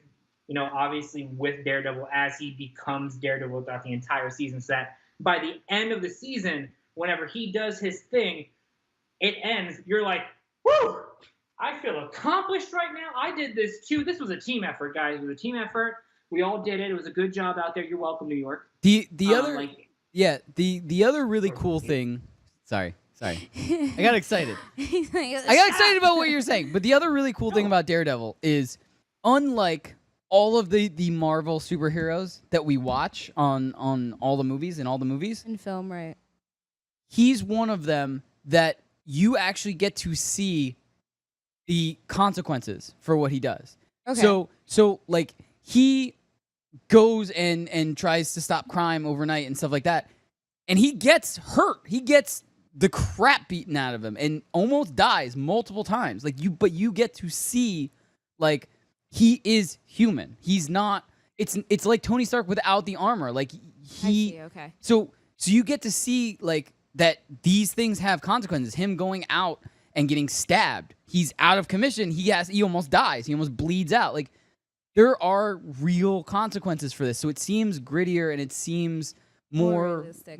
Speaker 2: obviously with Daredevil as he becomes Daredevil throughout the entire season. So that by the end of the season, whenever he does his thing, it ends. You're like, woo! I feel accomplished right now. I did this too. This was a team effort, guys. It was a team effort. We all did it. It was a good job out there. You're welcome, New York.
Speaker 1: The other really cool thing. Sorry. I got excited. I got excited about what you're saying. But the other really cool thing about Daredevil is, unlike all of the Marvel superheroes that we watch on all the movies
Speaker 3: in film, right?
Speaker 1: He's one of them that you actually get to see the consequences for what he does.
Speaker 3: Okay.
Speaker 1: So like he goes and tries to stop crime overnight and stuff like that, and he gets hurt. He gets the crap beaten out of him and almost dies multiple times. But you get to see, like, he is human. He's not. It's like Tony Stark without the armor. Like
Speaker 3: I see, okay.
Speaker 1: So you get to see like that these things have consequences. Him going out and getting stabbed, he's out of commission. He almost dies. He almost bleeds out. Like, there are real consequences for this. So it seems grittier and it seems more realistic.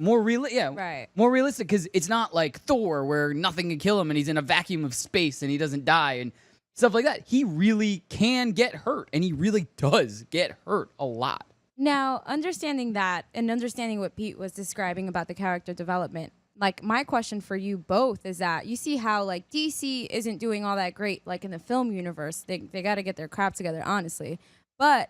Speaker 1: More realistic, because it's not like Thor where nothing can kill him and he's in a vacuum of space and he doesn't die and stuff like that. He really can get hurt, and he really does get hurt a lot.
Speaker 3: Now, understanding that and understanding what Pete was describing about the character development, like, my question for you both is that you see how, like, DC isn't doing all that great, like, in the film universe. They got to get their crap together, honestly. But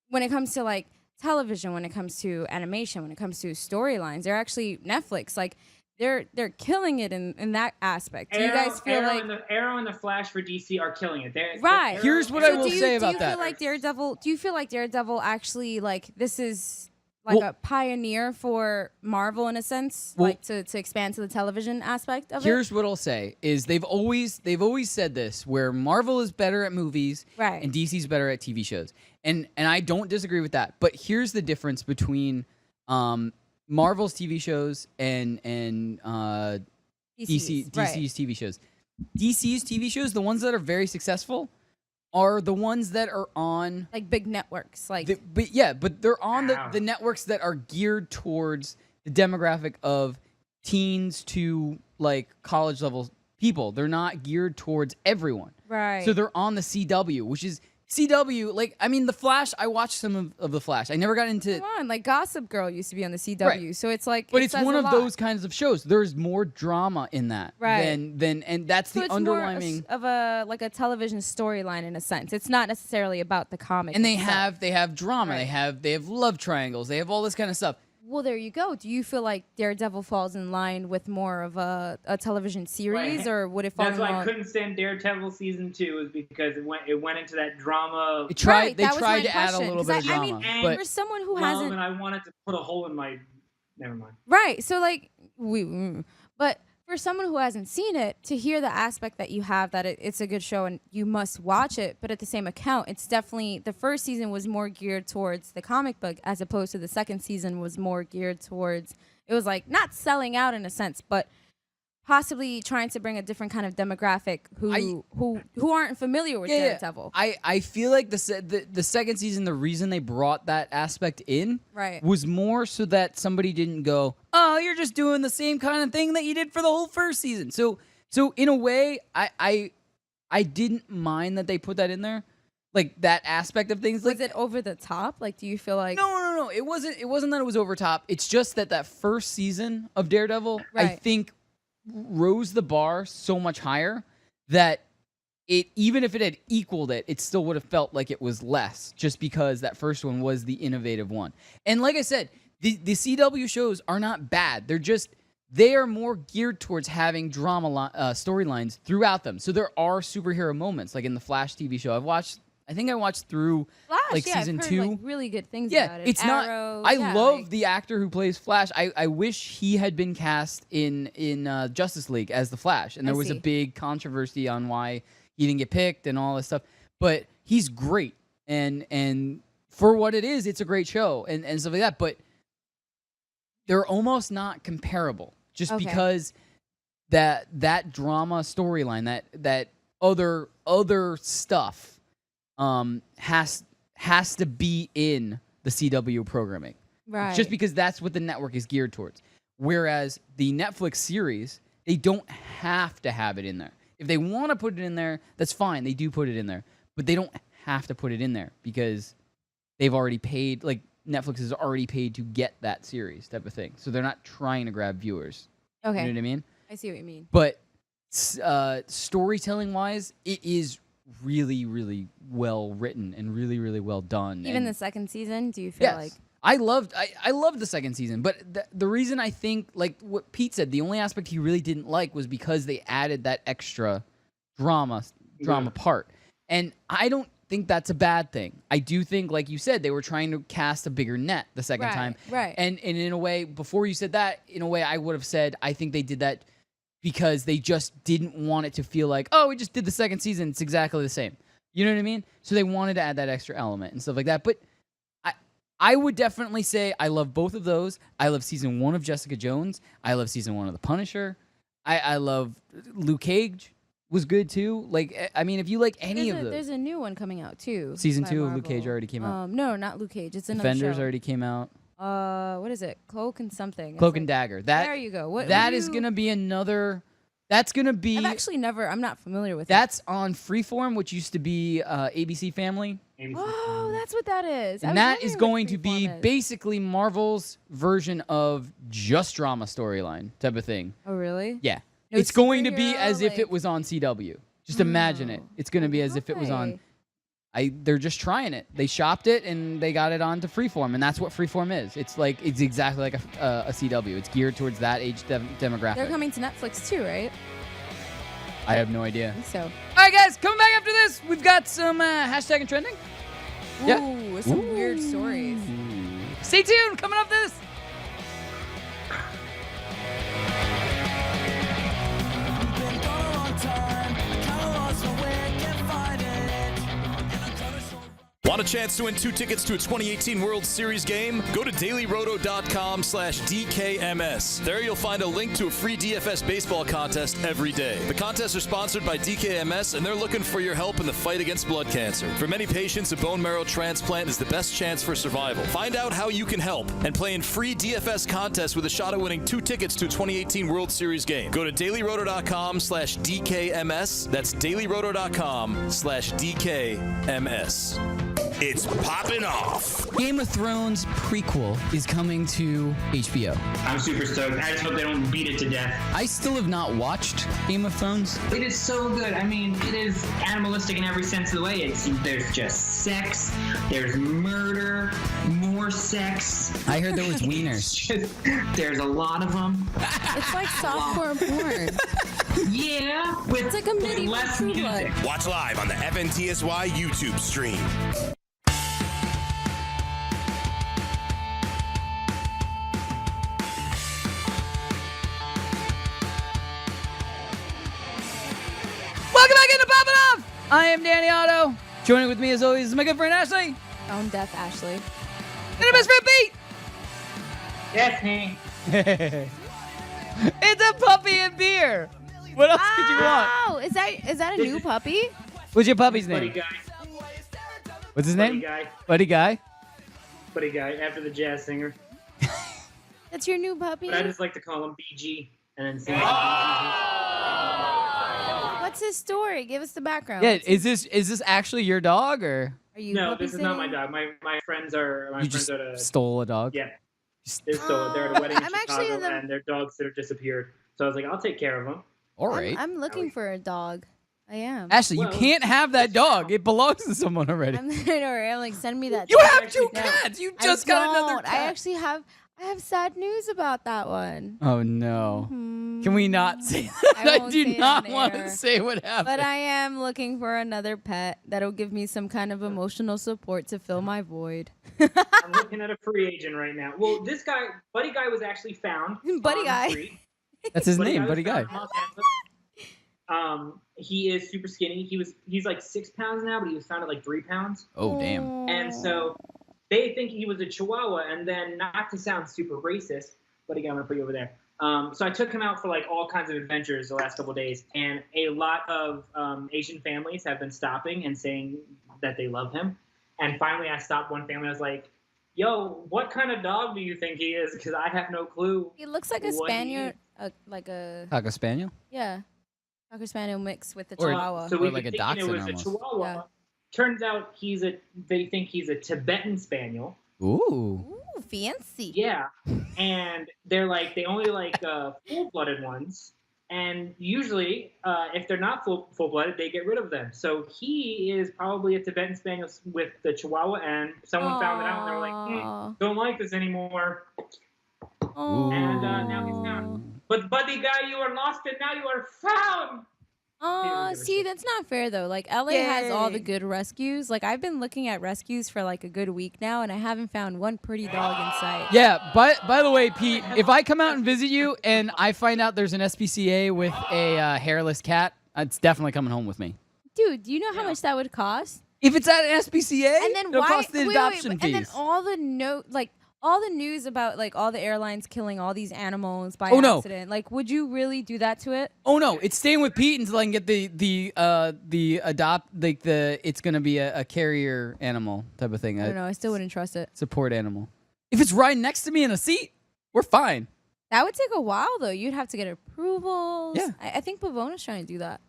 Speaker 3: when it comes to, like, television, when it comes to animation, when it comes to storylines, they're actually Netflix. Like, they're killing it in that aspect. Do you guys feel like
Speaker 2: Arrow and the Flash for DC are killing it?
Speaker 3: Right.
Speaker 1: Here's what I will say about that.
Speaker 3: Do you feel like Daredevil actually, like, this is like a pioneer for Marvel in a sense, like to expand to the television aspect of it?
Speaker 1: Here's what I'll say is they've always said this, where Marvel is better at movies,
Speaker 3: right,
Speaker 1: and DC's better at TV shows. And I don't disagree with that. But here's the difference between Marvel's TV shows and DC's TV shows. DC's TV shows, the ones that are very successful, are the ones that are on,
Speaker 3: like, big networks, like,
Speaker 1: but they're on the networks that are geared towards the demographic of teens to, like, college level people. They're not geared towards everyone,
Speaker 3: right?
Speaker 1: So they're on the CW, which is CW. Like, I mean, The Flash. I watched some of The Flash. I never got into.
Speaker 3: Come on, like, Gossip Girl used to be on the CW,
Speaker 1: right.
Speaker 3: So it's like,
Speaker 1: but it's one of those kinds of shows. There's more drama in that,
Speaker 3: right?
Speaker 1: And that's
Speaker 3: so
Speaker 1: the
Speaker 3: it's
Speaker 1: underlying
Speaker 3: more of a television storyline in a sense. It's not necessarily about the comic.
Speaker 1: And
Speaker 3: itself.
Speaker 1: they have drama.
Speaker 3: Right.
Speaker 1: They have love triangles. They have all this kind of stuff.
Speaker 3: Well, there you go. Do you feel like Daredevil falls in line with more of a television series,
Speaker 2: right,
Speaker 3: or would it fall?
Speaker 2: That's why I couldn't stand Daredevil season 2, is because it went into that drama.
Speaker 1: They tried to add a little bit of drama.
Speaker 3: I mean,
Speaker 1: but
Speaker 3: for someone who
Speaker 2: hasn't,
Speaker 3: hasn't,
Speaker 2: and I wanted to put a hole in my. Never mind.
Speaker 3: Right. So, like, but for someone who hasn't seen it, to hear the aspect that you have, that it's a good show and you must watch it, but at the same account, it's definitely, the first season was more geared towards the comic book, as opposed to the second season was more geared towards, it was like not selling out in a sense, but possibly trying to bring a different kind of demographic who aren't familiar with Daredevil.
Speaker 1: I feel like the second season, the reason they brought that aspect in,
Speaker 3: right,
Speaker 1: was more so that somebody didn't go, oh, you're just doing the same kind of thing that you did for the whole first season. So in a way, I didn't mind that they put that in there, like that aspect of things.
Speaker 3: Was it over the top? Like, do you feel like
Speaker 1: no? It wasn't that it was over top. It's just that first season of Daredevil,
Speaker 3: right,
Speaker 1: I think, rose the bar so much higher that it, even if it had equaled it, it still would have felt like it was less, just because that first one was the innovative one. And like I said, the CW shows are not bad. They are more geared towards having drama storylines throughout them. So there are superhero moments, like in the Flash TV show. I think I watched through
Speaker 3: Flash,
Speaker 1: like season
Speaker 3: I've heard,
Speaker 1: 2.
Speaker 3: like, really good things
Speaker 1: yeah,
Speaker 3: about it.
Speaker 1: It's
Speaker 3: Arrow,
Speaker 1: not. I love the actor who plays Flash. I wish he had been cast in Justice League as the Flash, and there was a big controversy on why he didn't get picked and all this stuff. But he's great, and for what it is, it's a great show and stuff like that. But they're almost not comparable, just because that drama storyline, that other stuff has to be in the CW programming.
Speaker 3: Right.
Speaker 1: Just because that's what the network is geared towards. Whereas the Netflix series, they don't have to have it in there. If they want to put it in there, that's fine. They do put it in there. But they don't have to put it in there because they've already paid, like, Netflix has already paid to get that series type of thing. So they're not trying to grab viewers.
Speaker 3: Okay.
Speaker 1: You know what I mean?
Speaker 3: I see what you mean.
Speaker 1: But storytelling-wise, it is really, really well written and really, really well done.
Speaker 3: Even the second season, do you feel like?
Speaker 1: I loved the second season, but the reason I think, like what Pete said, the only aspect he really didn't like was because they added that extra drama part. And I don't think that's a bad thing. I do think, like you said, they were trying to cast a bigger net the second time.
Speaker 3: Right.
Speaker 1: And in a way, before you said that, in a way I would have said, I think they did that because they just didn't want it to feel like, oh, we just did the second season, it's exactly the same. You know what I mean? So they wanted to add that extra element and stuff like that. But I would definitely say I love both of those. I love season 1 of Jessica Jones. I love season 1 of The Punisher. I love Luke Cage was good too. Like, I mean, if you like any of those.
Speaker 3: There's a new one coming out too.
Speaker 1: Season
Speaker 3: by
Speaker 1: 2 of
Speaker 3: Marvel.
Speaker 1: Luke Cage already came out.
Speaker 3: No, not Luke Cage. It's another
Speaker 1: Defenders
Speaker 3: show.
Speaker 1: already came out.
Speaker 3: What is it? Cloak and something.
Speaker 1: Cloak and Dagger.
Speaker 3: There you go.
Speaker 1: That is going to be another. That's going to be.
Speaker 3: I've actually never. I'm not familiar with.
Speaker 1: That's on Freeform, which used to be ABC Family.
Speaker 3: Oh, that's what that is.
Speaker 1: And that is going to be basically Marvel's version of just drama storyline type of thing.
Speaker 3: Oh, really?
Speaker 1: Yeah.
Speaker 3: No
Speaker 1: It's going to be
Speaker 3: superhero,
Speaker 1: as if
Speaker 3: like-
Speaker 1: it was on CW. Just imagine it. It's going to be as if it was on. They're just trying it. They shopped it and they got it onto Freeform, and that's what Freeform is. It's exactly like a CW. It's geared towards that age demographic.
Speaker 3: They're coming to Netflix too, right?
Speaker 1: I have no idea.
Speaker 3: I think so.
Speaker 1: All right, guys, coming back after this, we've got some hashtag and trending.
Speaker 3: Ooh, some weird stories.
Speaker 1: Stay tuned. Coming up this.
Speaker 7: Want a chance to win 2 tickets to a 2018 World Series game? Go to dailyroto.com/DKMS. There you'll find a link to a free DFS baseball contest every day. The contests are sponsored by DKMS, and they're looking for your help in the fight against blood cancer. For many patients, a bone marrow transplant is the best chance for survival. Find out how you can help and play in free DFS contests with a shot at winning 2 tickets to a 2018 World Series game. Go to dailyroto.com/DKMS. That's dailyroto.com/DKMS. It's Poppin' Off.
Speaker 1: Game of Thrones prequel is coming to HBO.
Speaker 2: I'm super stoked. I just hope they don't beat it to death.
Speaker 1: I still have not watched Game of Thrones.
Speaker 2: It is so good. I mean, it is animalistic in every sense of the way. There's just sex, there's murder, more sex.
Speaker 1: I heard there was wieners.
Speaker 2: There's a lot of them.
Speaker 3: It's like softcore porn.
Speaker 2: Yeah,
Speaker 3: It's like a medieval
Speaker 2: less
Speaker 3: True
Speaker 2: music.
Speaker 3: Blood.
Speaker 8: Watch live on the FNTSY YouTube stream.
Speaker 1: Welcome back into Poppin' Off. I am Danny Otto. Joining with me as always is my good friend Ashley.
Speaker 3: I'm deaf, Ashley.
Speaker 1: And my best friend Pete.
Speaker 2: That's me.
Speaker 1: It's a puppy and beer. What else could you want?
Speaker 3: Oh, is that a new puppy?
Speaker 1: What's your puppy's
Speaker 2: Buddy
Speaker 1: name?
Speaker 2: guy.
Speaker 1: What's his
Speaker 2: Buddy
Speaker 1: name?
Speaker 2: guy.
Speaker 1: Buddy Guy.
Speaker 2: Buddy guy. After the jazz singer.
Speaker 3: That's your new puppy?
Speaker 2: But I just like to call him BG and then sing.
Speaker 3: What's his story? Give us the background.
Speaker 1: Yeah, is this actually your dog or
Speaker 3: Are you
Speaker 2: No,
Speaker 3: puppy
Speaker 2: this is not my
Speaker 3: sitting?
Speaker 2: dog. My friends are
Speaker 1: you
Speaker 2: friends
Speaker 1: just
Speaker 2: are
Speaker 1: stole a dog?
Speaker 2: yeah. They stole it. They're at a wedding in
Speaker 3: I'm actually
Speaker 2: Chicago,
Speaker 3: in the-
Speaker 2: and their dogs that have disappeared. So I was like, I'll take care of them.
Speaker 1: All right.
Speaker 3: I'm looking for a dog. I am.
Speaker 1: Ashley, you
Speaker 2: Well,
Speaker 1: can't have that dog. It belongs to someone already.
Speaker 3: I'm like, send me that.
Speaker 1: You
Speaker 3: dog.
Speaker 1: have 2
Speaker 2: No.
Speaker 1: cats. You
Speaker 3: I
Speaker 1: just got another
Speaker 3: don't.
Speaker 1: cat.
Speaker 3: I actually have sad news about that one.
Speaker 1: Oh no. Can we not say that?
Speaker 3: I
Speaker 1: I,
Speaker 3: won't
Speaker 1: do
Speaker 3: say it
Speaker 1: not
Speaker 3: on
Speaker 1: want
Speaker 3: air.
Speaker 1: to say what happened.
Speaker 3: But I am looking for another pet that'll give me some kind of emotional support to fill my void.
Speaker 2: I'm looking at a free agent right now. Well, this guy, Buddy Guy, was actually found.
Speaker 3: Buddy
Speaker 2: on
Speaker 3: Guy.
Speaker 2: the street.
Speaker 1: That's his name,
Speaker 2: was
Speaker 1: Buddy Guy.
Speaker 2: found in Los Angeles. He is super skinny. He's like 6 pounds now, but he was found at like 3 pounds.
Speaker 1: Oh damn.
Speaker 2: And so they think he was a Chihuahua. And then, not to sound super racist, Buddy Guy, I'm gonna put you over there. So I took him out for like all kinds of adventures the last couple of days, and a lot of Asian families have been stopping and saying that they love him. And finally, I stopped one family. I was like, "Yo, what kind of dog do you think he is? Because I have no clue."
Speaker 3: He looks like a
Speaker 2: what he
Speaker 3: Spaniard, like a
Speaker 1: Cocker Spaniel?
Speaker 3: yeah, Cocker Spaniel mixed with the
Speaker 1: Or-
Speaker 3: Chihuahua.
Speaker 2: So
Speaker 1: Or
Speaker 2: we've
Speaker 1: like
Speaker 2: been
Speaker 1: a
Speaker 2: thinking it was
Speaker 1: dachshund
Speaker 2: a
Speaker 1: almost.
Speaker 2: Chihuahua.
Speaker 3: Yeah.
Speaker 2: Turns out they think he's a Tibetan Spaniel.
Speaker 1: Ooh.
Speaker 3: Ooh, fancy.
Speaker 2: Yeah, and they only like full-blooded ones, and usually if they're not full-blooded, they get rid of them. So he is probably a Tibetan Spaniel with the Chihuahua, and someone found it out, and they were like, don't like this anymore, and now he's found. But Buddy Guy, you are lost, and now you are found.
Speaker 3: Oh, see, that's not fair though. Like LA has all the
Speaker 2: Yay.
Speaker 3: good rescues. Like I've been looking at rescues for like a good week now, and I haven't found one pretty dog in sight.
Speaker 1: Yeah, by the way, Pete, if I come out and visit you and I find out there's an SPCA with a hairless cat, it's definitely coming home with me.
Speaker 3: Dude, do you know how much that would cost?
Speaker 1: If it's at an SPCA,
Speaker 3: And then
Speaker 1: it'll
Speaker 3: why?
Speaker 1: cost the adoption
Speaker 3: and
Speaker 1: fees.
Speaker 3: then all the news about like all the airlines killing all these animals by
Speaker 1: Oh, no.
Speaker 3: accident. Like, would you really do that to it?
Speaker 1: Oh no, it's staying with Pete until I can get the it's gonna be a carrier animal type of thing.
Speaker 3: I don't know. I still wouldn't trust it.
Speaker 1: Support animal. If it's riding next to me in a seat, we're fine.
Speaker 3: That would take a while though. You'd have to get approvals.
Speaker 1: Yeah.
Speaker 3: I think Pavona's trying to do that.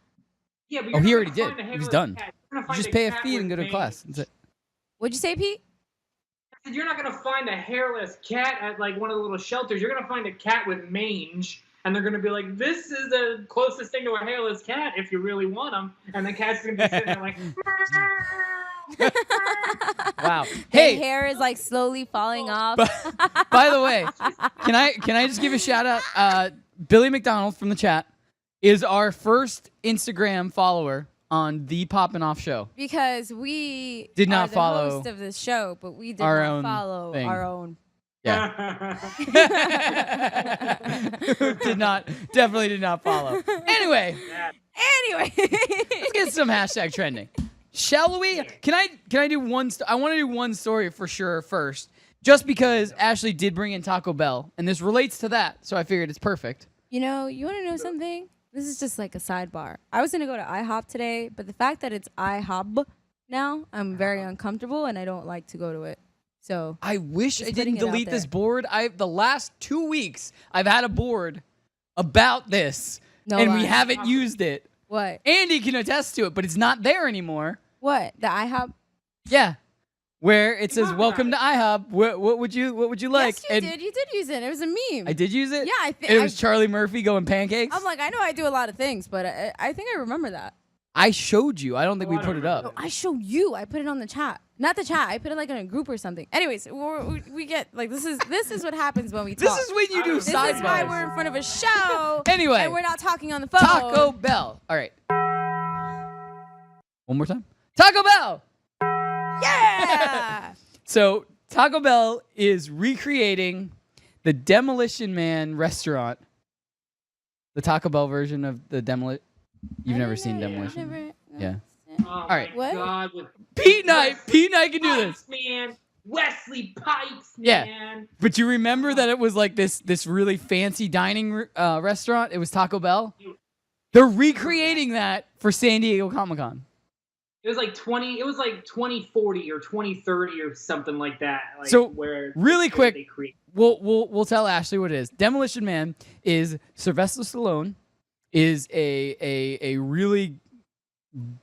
Speaker 2: Yeah, but
Speaker 1: Oh,
Speaker 2: you're
Speaker 1: he
Speaker 2: not
Speaker 1: already
Speaker 2: gonna
Speaker 1: did.
Speaker 2: find a
Speaker 1: He was
Speaker 2: hairless
Speaker 1: done.
Speaker 2: cat. You're gonna
Speaker 1: You
Speaker 2: find
Speaker 1: just
Speaker 2: a
Speaker 1: pay a
Speaker 2: cat
Speaker 1: fee
Speaker 2: with
Speaker 1: and go to
Speaker 2: mange.
Speaker 1: class. That's it.
Speaker 3: What'd you say, Pete?
Speaker 2: I said, you're not gonna find a hairless cat at like one of the little shelters. You're gonna find a cat with mange, and they're gonna be like, "This is the closest thing to a hairless cat if you really want them." And the cat's gonna be sitting there like,
Speaker 1: Wow.
Speaker 3: The
Speaker 1: Hey,
Speaker 3: hair is like slowly falling off.
Speaker 1: by the way, can I just give a shout out? Billy McDonald from the chat is our first Instagram follower on the Poppin Off show.
Speaker 3: Because we
Speaker 1: Did not
Speaker 3: are the
Speaker 1: follow
Speaker 3: host of this show, but we did
Speaker 1: our
Speaker 3: not
Speaker 1: own
Speaker 3: follow
Speaker 1: thing.
Speaker 3: our own.
Speaker 1: Yeah. Definitely did not follow. Anyway, let's get some hashtag trending. Shall we? Can I do one? I want to do one story for sure first, just because Ashley did bring in Taco Bell, and this relates to that, so I figured it's perfect.
Speaker 3: You know, you want to know something? This is just like a sidebar. I was going to go to IHOP today, but the fact that it's IHOP now, I'm very uncomfortable, and I don't like to go to it. So
Speaker 1: I wish
Speaker 3: just
Speaker 1: I
Speaker 3: putting
Speaker 1: didn't
Speaker 3: it out
Speaker 1: delete this
Speaker 3: there.
Speaker 1: board. The last 2 weeks I've had a board about this,
Speaker 3: No
Speaker 1: and we
Speaker 3: lies.
Speaker 1: haven't used it.
Speaker 3: What?
Speaker 1: Andy can attest to it, but it's not there anymore.
Speaker 3: What? The IHOP?
Speaker 1: Yeah, where it says "Welcome to IHOP." What would you like?
Speaker 3: Yes, you did. You did use it. It was a meme.
Speaker 1: I did use it.
Speaker 3: Yeah, I think
Speaker 1: it was Charlie Murphy going pancakes.
Speaker 3: I'm like, I know I do a lot of things, but I think I remember that.
Speaker 1: I showed you. I don't think we put it up.
Speaker 3: No, I showed you. I put it on the chat. Not the chat. I put it like in a group or something. Anyways, we get like this is what happens when we talk.
Speaker 1: This is when you do
Speaker 3: This is why
Speaker 1: sidebars.
Speaker 3: we're in front of a show.
Speaker 1: Anyway.
Speaker 3: and we're not talking on the phone.
Speaker 1: Taco Bell. All right. One more time. Taco Bell.
Speaker 3: Yeah.
Speaker 1: So Taco Bell is recreating the Demolition Man restaurant. The Taco Bell version of the Demolition. You've never seen Demolition? Yeah.
Speaker 2: Oh
Speaker 1: All right.
Speaker 2: my
Speaker 3: What?
Speaker 2: God, with
Speaker 1: Pete Knight can do this.
Speaker 2: Pipes, man. Wesley Pipes,
Speaker 1: Yeah.
Speaker 2: man.
Speaker 1: But you remember that it was like this really fancy dining restaurant? It was Taco Bell. They're recreating that for San Diego Comic-Con.
Speaker 2: It was like 2040 or 2030 or something like that. Like
Speaker 1: So,
Speaker 2: where
Speaker 1: really
Speaker 2: they
Speaker 1: quick,
Speaker 2: create.
Speaker 1: We'll tell Ashley what it is. Demolition Man is Sylvester Stallone, is a really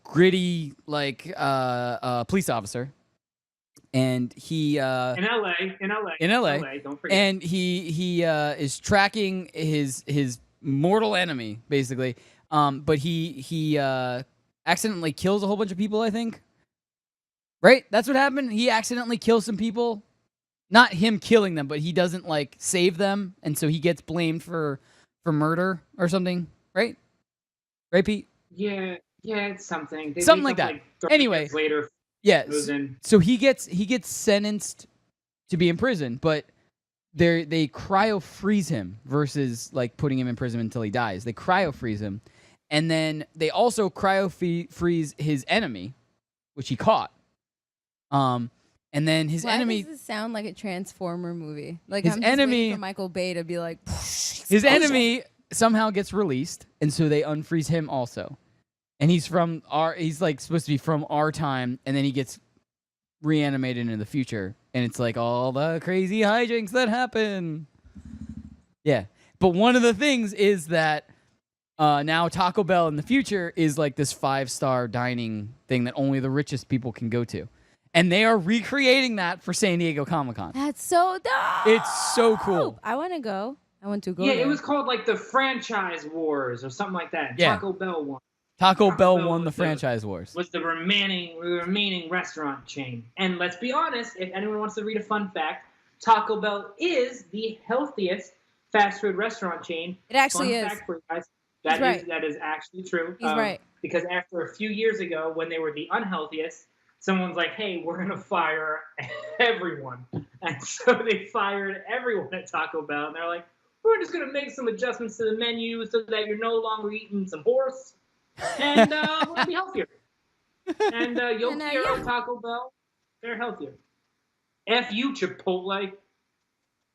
Speaker 1: gritty like police officer, and he
Speaker 2: in LA, don't forget.
Speaker 1: and he is tracking his mortal enemy basically, but he accidentally kills a whole bunch of people, I think. Right? That's what happened. He accidentally kills some people. Not him killing them, but he doesn't like save them, and so he gets blamed for murder or something, right? Right, Pete?
Speaker 2: Yeah, it's something. They
Speaker 1: Something
Speaker 2: wake
Speaker 1: like
Speaker 2: up,
Speaker 1: that.
Speaker 2: 30
Speaker 1: Anyway,
Speaker 2: years later,
Speaker 1: yeah.
Speaker 2: goes in.
Speaker 1: So he gets sentenced to be in prison, but they cryo freeze him versus like putting him in prison until he dies. They cryo freeze him, and then they also cryo freeze his enemy, which he caught. And then his
Speaker 3: Why
Speaker 1: enemy.
Speaker 3: does this sound like a Transformer movie? Like
Speaker 1: His
Speaker 3: I'm just
Speaker 1: enemy-
Speaker 3: waiting for Michael Bay to be like.
Speaker 1: His enemy somehow gets released, and so they unfreeze him also. And he's like supposed to be from our time, and then he gets reanimated into the future, and it's like all the crazy hijinks that happen. Yeah. But one of the things is that now Taco Bell in the future is like this 5-star dining thing that only the richest people can go to. And they are recreating that for San Diego Comic-Con.
Speaker 3: That's so dope.
Speaker 1: It's so cool.
Speaker 3: I want to go. I want to go.
Speaker 2: Yeah,
Speaker 3: there.
Speaker 2: it was called like the Franchise Wars or something like that.
Speaker 1: Yeah.
Speaker 2: Taco Bell won.
Speaker 1: Taco Bell
Speaker 2: Bell
Speaker 1: won the
Speaker 2: was the-
Speaker 1: franchise wars.
Speaker 2: Was the remaining restaurant chain. And let's be honest, if anyone wants to read a fun fact, Taco Bell is the healthiest fast food restaurant chain.
Speaker 3: It actually
Speaker 2: Fun
Speaker 3: is.
Speaker 2: fact for you guys.
Speaker 3: He's right.
Speaker 2: That is actually true.
Speaker 3: He's right.
Speaker 2: Because after a few years ago, when they were the unhealthiest, someone's like, hey, we're going to fire everyone. And so they fired everyone at Taco Bell. And they're like, we're just going to make some adjustments to the menu so that you're no longer eating some horse. And we'll be healthier. And Yo Taco Bell, they're healthier. F you, Chipotle.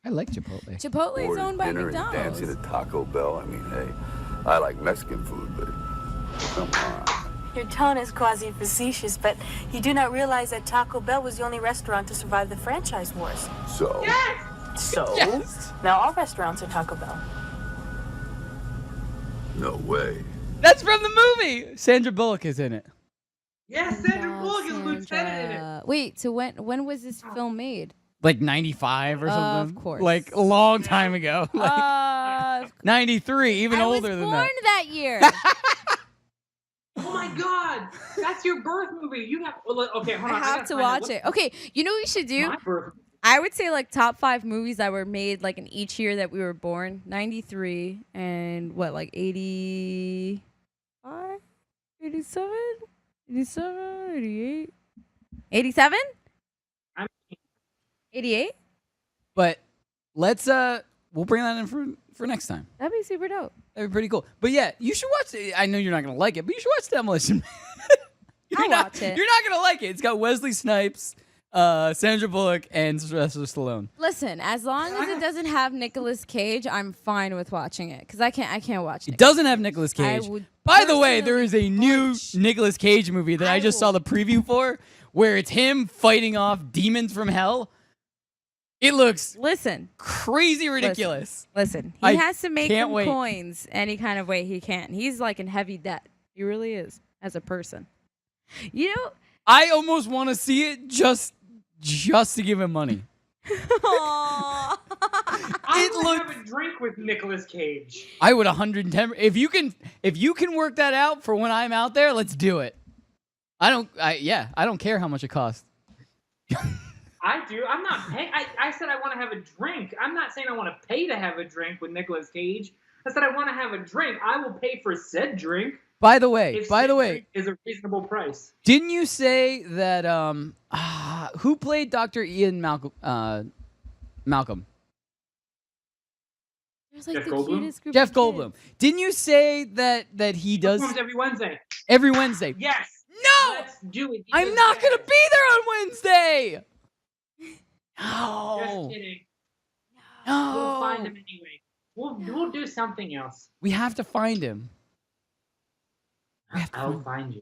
Speaker 1: I like Chipotle.
Speaker 3: Chipotle is owned by
Speaker 8: Dinner and
Speaker 3: McDonald's.
Speaker 8: dancing at Taco Bell. I mean, hey, I like Mexican food, but come on.
Speaker 12: Your tone is quasi-facetious, but you do not realize that Taco Bell was the only restaurant to survive the franchise wars.
Speaker 8: So?
Speaker 2: Yes!
Speaker 12: So?
Speaker 1: Yes.
Speaker 12: Now all restaurants are Taco Bell.
Speaker 8: No way.
Speaker 1: That's from the movie. Sandra Bullock is in it.
Speaker 2: Yes, Sandra Bullock is lieutenant in it.
Speaker 3: Wait, so when was this film made?
Speaker 1: Like 95 or something.
Speaker 3: Of course.
Speaker 1: Like a long time ago. Like 93, even older than that.
Speaker 3: I was born that year.
Speaker 2: Oh my God, that's your birth movie. You have okay. Hold on.
Speaker 3: I have to watch it. Okay, you know what we should do?
Speaker 2: My birth.
Speaker 3: I would say like top 5 movies that were made like in each year that we were born. 93 and what, like 85, 87, 87, 88, 87, 88.
Speaker 1: But let's we'll bring that in for next time.
Speaker 3: That'd be super dope.
Speaker 1: That'd be pretty cool. But yeah, you should watch it. I know you're not gonna like it, but you should watch Demolition Man.
Speaker 3: I'll watch it.
Speaker 1: You're not gonna like it. It's got Wesley Snipes, Sandra Bullock, and Sylvester Stallone.
Speaker 3: Listen, as long as it doesn't have Nicolas Cage, I'm fine with watching it because I can't watch it.
Speaker 1: It doesn't have Nicolas Cage.
Speaker 3: would
Speaker 1: By the way, there is a new Nicolas Cage movie that I just saw the preview for, where it's him fighting off demons from hell. It looks crazy ridiculous.
Speaker 3: Listen, he has to make some coins any kind of way he can. He's like in heavy debt. He really is as a person. You know,
Speaker 1: I almost want to see it just to give him money.
Speaker 2: I would have a drink with Nicolas Cage.
Speaker 1: I would 110. If you can work that out for when I'm out there, let's do it. I don't care how much it costs.
Speaker 2: I do. I'm not paying. I said I want to have a drink. I'm not saying I want to pay to have a drink with Nicolas Cage. I said I want to have a drink. I will pay for said drink.
Speaker 1: By the way,
Speaker 2: is a reasonable price.
Speaker 1: Didn't you say that who played Dr. Ian Malcolm?
Speaker 3: There's like
Speaker 2: Jeff
Speaker 3: the
Speaker 2: Goldblum?
Speaker 3: cutest group
Speaker 1: Jeff
Speaker 3: of
Speaker 1: Goldblum.
Speaker 3: kids.
Speaker 1: Didn't you say that he does
Speaker 2: Performs every Wednesday?
Speaker 1: every Wednesday?
Speaker 2: Yes.
Speaker 1: No,
Speaker 2: Let's do it.
Speaker 1: I'm not gonna be there on Wednesday.
Speaker 2: Just
Speaker 1: No,
Speaker 2: kidding.
Speaker 1: no.
Speaker 2: We'll find him anyway. We'll do something else.
Speaker 1: We have to find him.
Speaker 2: I'll find you.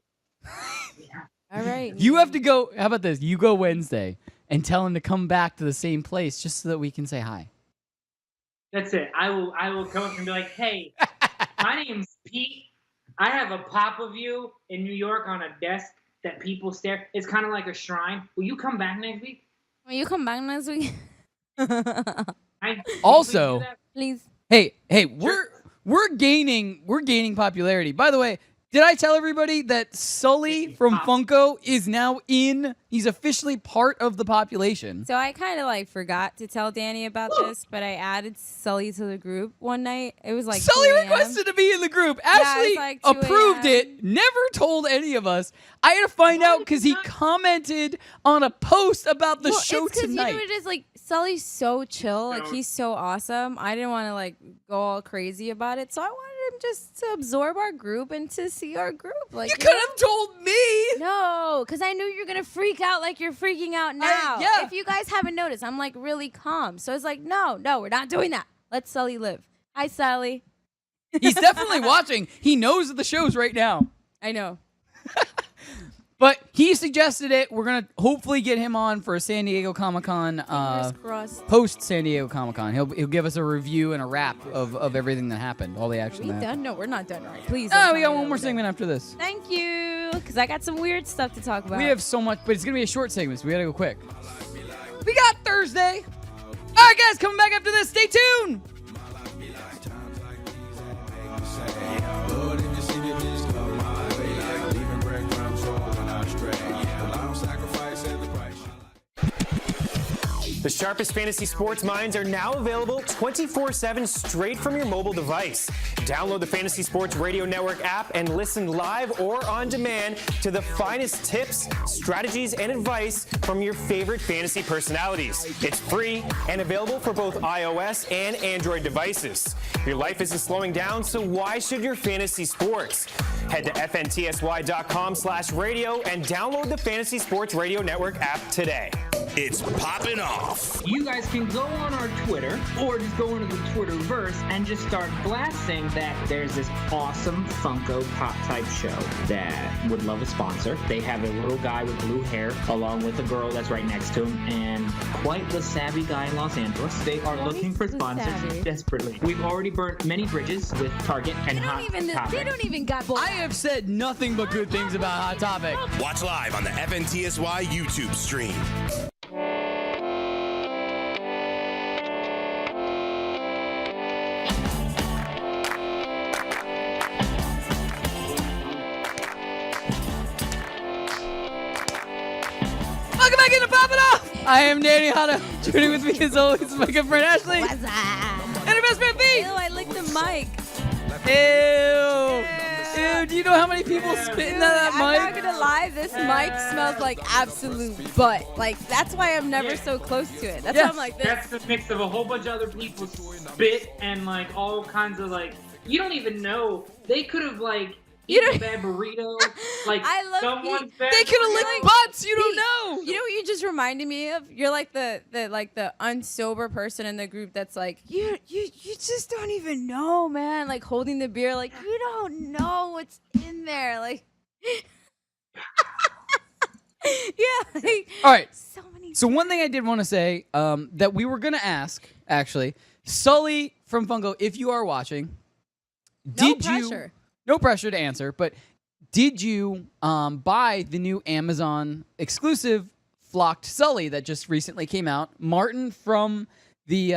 Speaker 3: All right.
Speaker 1: You have to go. How about this? You go Wednesday and tell him to come back to the same place just so that we can say hi.
Speaker 2: That's it. I will come up and be like, hey, my name's Pete. I have a pop of you in New York on a desk that people stare. It's kind of like a shrine. Will you come back next week?
Speaker 3: Will you come back next week?
Speaker 1: Also,
Speaker 3: Please.
Speaker 1: hey, we're gaining popularity. By the way, did I tell everybody that Sully from Funko is now he's officially part of the population?
Speaker 3: So I kind of like forgot to tell Danny about this, but I added Sully to the group one night. It was like
Speaker 1: Sully
Speaker 3: 2 a.m.
Speaker 1: requested to be in the group.
Speaker 3: Yeah, it
Speaker 1: Ashley
Speaker 3: was like 2
Speaker 1: approved
Speaker 3: a.m.
Speaker 1: it, never told any of us. I had to find out because he commented on a post about the show
Speaker 3: it's 'cause
Speaker 1: tonight.
Speaker 3: You know what it is? Like Sully's so chill, like he's so awesome. I didn't want to like go all crazy about it, so I wanted him just to absorb our group and to see our group. Like
Speaker 1: you could have told me.
Speaker 3: No, because I knew you're gonna freak out like you're freaking out now.
Speaker 1: yeah.
Speaker 3: If you guys haven't noticed, I'm like really calm. So it's like, no, we're not doing that. Let Sully live. Hi, Sully.
Speaker 1: He's definitely watching. He knows the shows right now.
Speaker 3: I know.
Speaker 1: But he suggested it. We're going to hopefully get him on for a San Diego Comic-Con,
Speaker 3: Fingers crossed.
Speaker 1: post San Diego Comic-Con. He'll give us a review and a wrap of everything that happened, all the action
Speaker 3: We
Speaker 1: that happened.
Speaker 3: done? No, we're not done. Right? Please.
Speaker 1: Oh,
Speaker 3: don't
Speaker 1: we
Speaker 3: tell
Speaker 1: got
Speaker 3: me
Speaker 1: one
Speaker 3: that
Speaker 1: more
Speaker 3: we're done.
Speaker 1: segment after this.
Speaker 3: Thank you, because I got some weird stuff to talk about.
Speaker 1: We have so much, but it's going to be a short segment, so we got to go quick. We got Thursday. All right, guys, coming back after this. Stay tuned.
Speaker 13: The sharpest fantasy sports minds are now available 24/7 straight from your mobile device. Download the Fantasy Sports Radio Network app and listen live or on demand to the finest tips, strategies, and advice from your favorite fantasy personalities. It's free and available for both iOS and Android devices. Your life isn't slowing down, so why should your fantasy sports? Head to fntsy.com/radio and download the Fantasy Sports Radio Network app today.
Speaker 14: It's Poppin' Off.
Speaker 2: You guys can go on our Twitter or just go into the Twitterverse and just start blasting that there's this awesome Funko Pop type show that would love a sponsor. They have a little guy with blue hair along with a girl that's right next to him and quite the savvy guy in Los Angeles. They are looking for sponsors desperately. We've already burnt many bridges with Target and Hot Topic.
Speaker 3: They don't even got both.
Speaker 1: I have said nothing but good things about Hot Topic.
Speaker 14: Watch live on the FNTSY YouTube stream.
Speaker 1: Welcome back into Poppin' Off! I am Danny Hanna. Joining with me as always is my good friend Ashley.
Speaker 3: What's up?
Speaker 1: And her best friend B.
Speaker 3: Ew, I licked the mic.
Speaker 1: Ew. Ew, do you know how many people spit in that mic?
Speaker 3: I'm not gonna lie, this mic smells like absolute butt. Like, that's why I'm never so close to it. That's why I'm like this.
Speaker 2: That's the mix of a whole bunch of other people's spit and like all kinds of like, you don't even know. They could have like eaten a bad burrito. Like someone's bad.
Speaker 1: They could have licked butts. You don't know.
Speaker 3: You know what you just reminded me of? You're like the unsober person in the group that's like, you just don't even know, man. Like holding the beer, like you don't know what's in there. Like, yeah. Like,
Speaker 1: All right.
Speaker 3: So
Speaker 1: one thing I did want to say that we were gonna ask actually, Sully from Funko, if you are watching,
Speaker 3: No pressure.
Speaker 1: No pressure to answer, but did you buy the new Amazon exclusive flocked Sully that just recently came out? Martin from the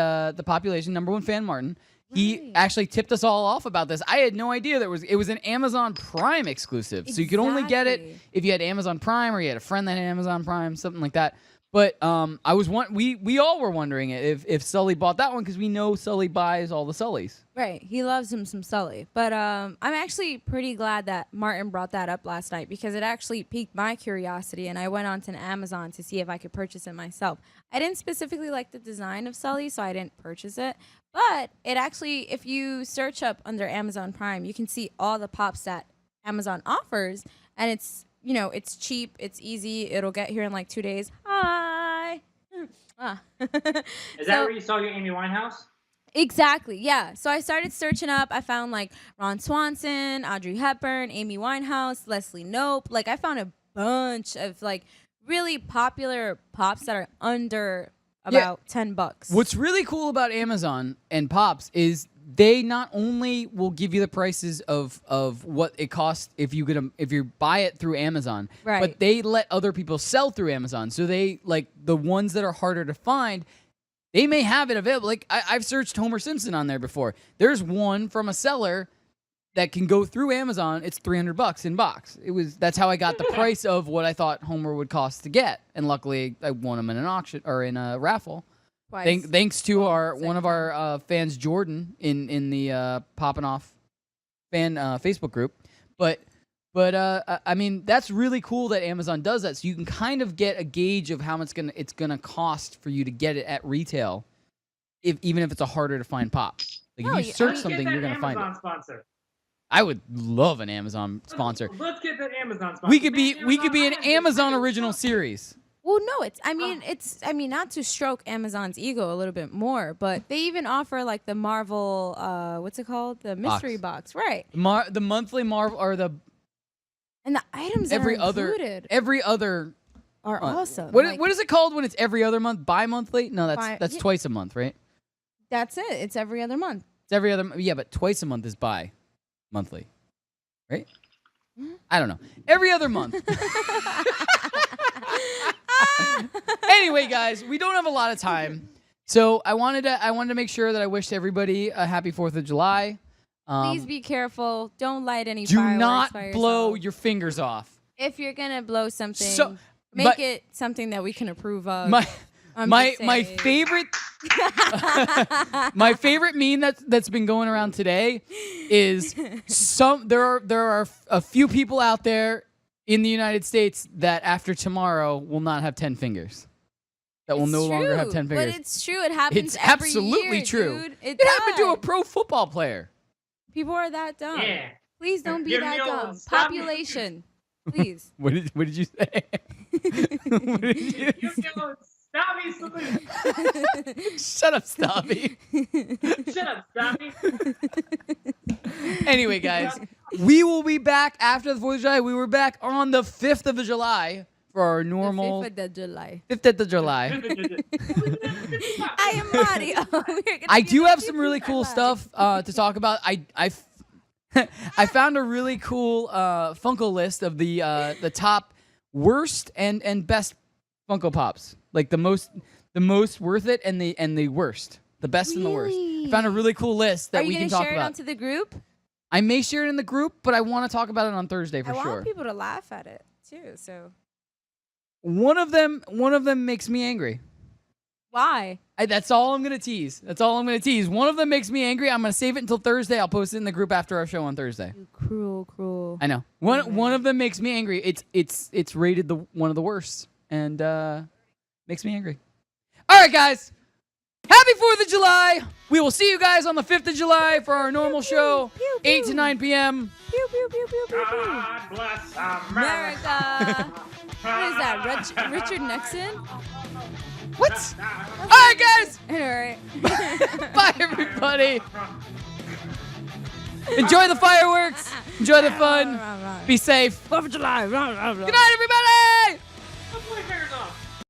Speaker 1: Population #1 fan, Martin. He actually tipped us all off about this. I had no idea it was an Amazon Prime exclusive, so you could only get it if you had Amazon Prime or you had a friend that had Amazon Prime, something like that. But we all were wondering if Sully bought that one because we know Sully buys all the Sullys.
Speaker 3: Right, he loves him some Sully. But I'm actually pretty glad that Martin brought that up last night because it actually piqued my curiosity, and I went onto Amazon to see if I could purchase it myself. I didn't specifically like the design of Sully, so I didn't purchase it. But it actually, if you search up under Amazon Prime, you can see all the pops that Amazon offers, and it's cheap, it's easy, it'll get here in like 2 days. Hi.
Speaker 2: Is that where you saw your Amy Winehouse?
Speaker 3: Exactly, yeah. So I started searching up. I found like Ron Swanson, Audrey Hepburn, Amy Winehouse, Leslie Knope. Like I found a bunch of like really popular pops that are under about $10.
Speaker 1: What's really cool about Amazon and Pops is they not only will give you the prices of what it costs if you buy it through Amazon,
Speaker 3: right,
Speaker 1: but they let other people sell through Amazon. So they like the ones that are harder to find, they may have it available. Like I've searched Homer Simpson on there before. There's one from a seller that can go through Amazon. It's $300 in box. That's how I got the price of what I thought Homer would cost to get, and luckily I won them in an auction or in a raffle. Thanks to one of our fans, Jordan, in the Poppin' Off fan Facebook group. But I mean, that's really cool that Amazon does that, so you can kind of get a gauge of how much it's gonna cost for you to get it at retail, even if it's a harder to find pop. Like if you search something, you're gonna find it.
Speaker 2: Sponsor.
Speaker 1: I would love an Amazon sponsor.
Speaker 2: Let's get that Amazon sponsor.
Speaker 1: We could be an Amazon original series.
Speaker 3: Well, no, I mean, not to stroke Amazon's ego a little bit more, but they even offer like the Marvel, what's it called? The mystery box, right?
Speaker 1: The monthly Marvel or the.
Speaker 3: And the items that are included.
Speaker 1: Every other
Speaker 3: are awesome.
Speaker 1: What is it called when it's every other month? Bi-monthly? No, that's twice a month, right?
Speaker 3: That's it. It's every other month.
Speaker 1: It's every other. Yeah, but twice a month is bi-monthly, right? I don't know. Every other month. Anyway, guys, we don't have a lot of time, so I wanted to make sure that I wished everybody a happy 4th of July.
Speaker 3: Please be careful. Don't light any
Speaker 1: do
Speaker 3: fireworks
Speaker 1: not
Speaker 3: by
Speaker 1: blow
Speaker 3: yourself.
Speaker 1: your fingers off.
Speaker 3: If you're gonna blow something, make it something that we can approve of.
Speaker 1: My favorite my favorite meme that's been going around today is there are a few people out there in the United States that after tomorrow will not have 10 fingers. That will no longer have 10 fingers.
Speaker 3: But it's true. It happens
Speaker 1: It's
Speaker 3: every
Speaker 1: absolutely
Speaker 3: year,
Speaker 1: true.
Speaker 3: dude.
Speaker 1: It happened to a pro football player.
Speaker 3: People are that dumb.
Speaker 2: Yeah.
Speaker 3: Please don't be
Speaker 2: Give
Speaker 3: that
Speaker 2: me a
Speaker 3: dumb.
Speaker 2: stop me.
Speaker 3: Population. Please.
Speaker 1: What did you say? What did you
Speaker 2: Stabby salute.
Speaker 1: Shut up, Stabby.
Speaker 2: Shut up, Stabby.
Speaker 1: Anyway, guys, we will be back after the 4th of July. We were back on the 5th of July for our normal...
Speaker 3: The 5th of July.
Speaker 1: 5th of July.
Speaker 3: I am Mario.
Speaker 1: I do have some really cool stuff to talk about. I found a really cool Funko list of the top worst and best Funko Pops. Like the most worth it and the worst. The best and the worst. I found a really cool list that we can talk
Speaker 3: Are you going to share it
Speaker 1: about.
Speaker 3: onto the group?
Speaker 1: I may share it in the group, but I want to talk about it on Thursday for
Speaker 3: I
Speaker 1: sure.
Speaker 3: want people to laugh at it too. So
Speaker 1: One of them makes me angry.
Speaker 3: why?
Speaker 1: That's all I'm gonna tease. One of them makes me angry. I'm gonna save it until Thursday. I'll post it in the group after our show on Thursday.
Speaker 3: You cruel.
Speaker 1: I know. One of them makes me angry. It's rated one of the worst and makes me angry. All right, guys. Happy 4th of July. We will see you guys on the 5th of July for our normal show, 8 to 9 p.m.
Speaker 3: Pew, pew, pew, pew, pew, pew.
Speaker 2: God bless
Speaker 3: America. What is that? Richard Nixon?
Speaker 1: What? All right, guys.
Speaker 3: All right.
Speaker 1: Bye, everybody. Enjoy the fireworks. Enjoy the fun. Be safe.
Speaker 3: 4th of July.
Speaker 1: Good night, everybody.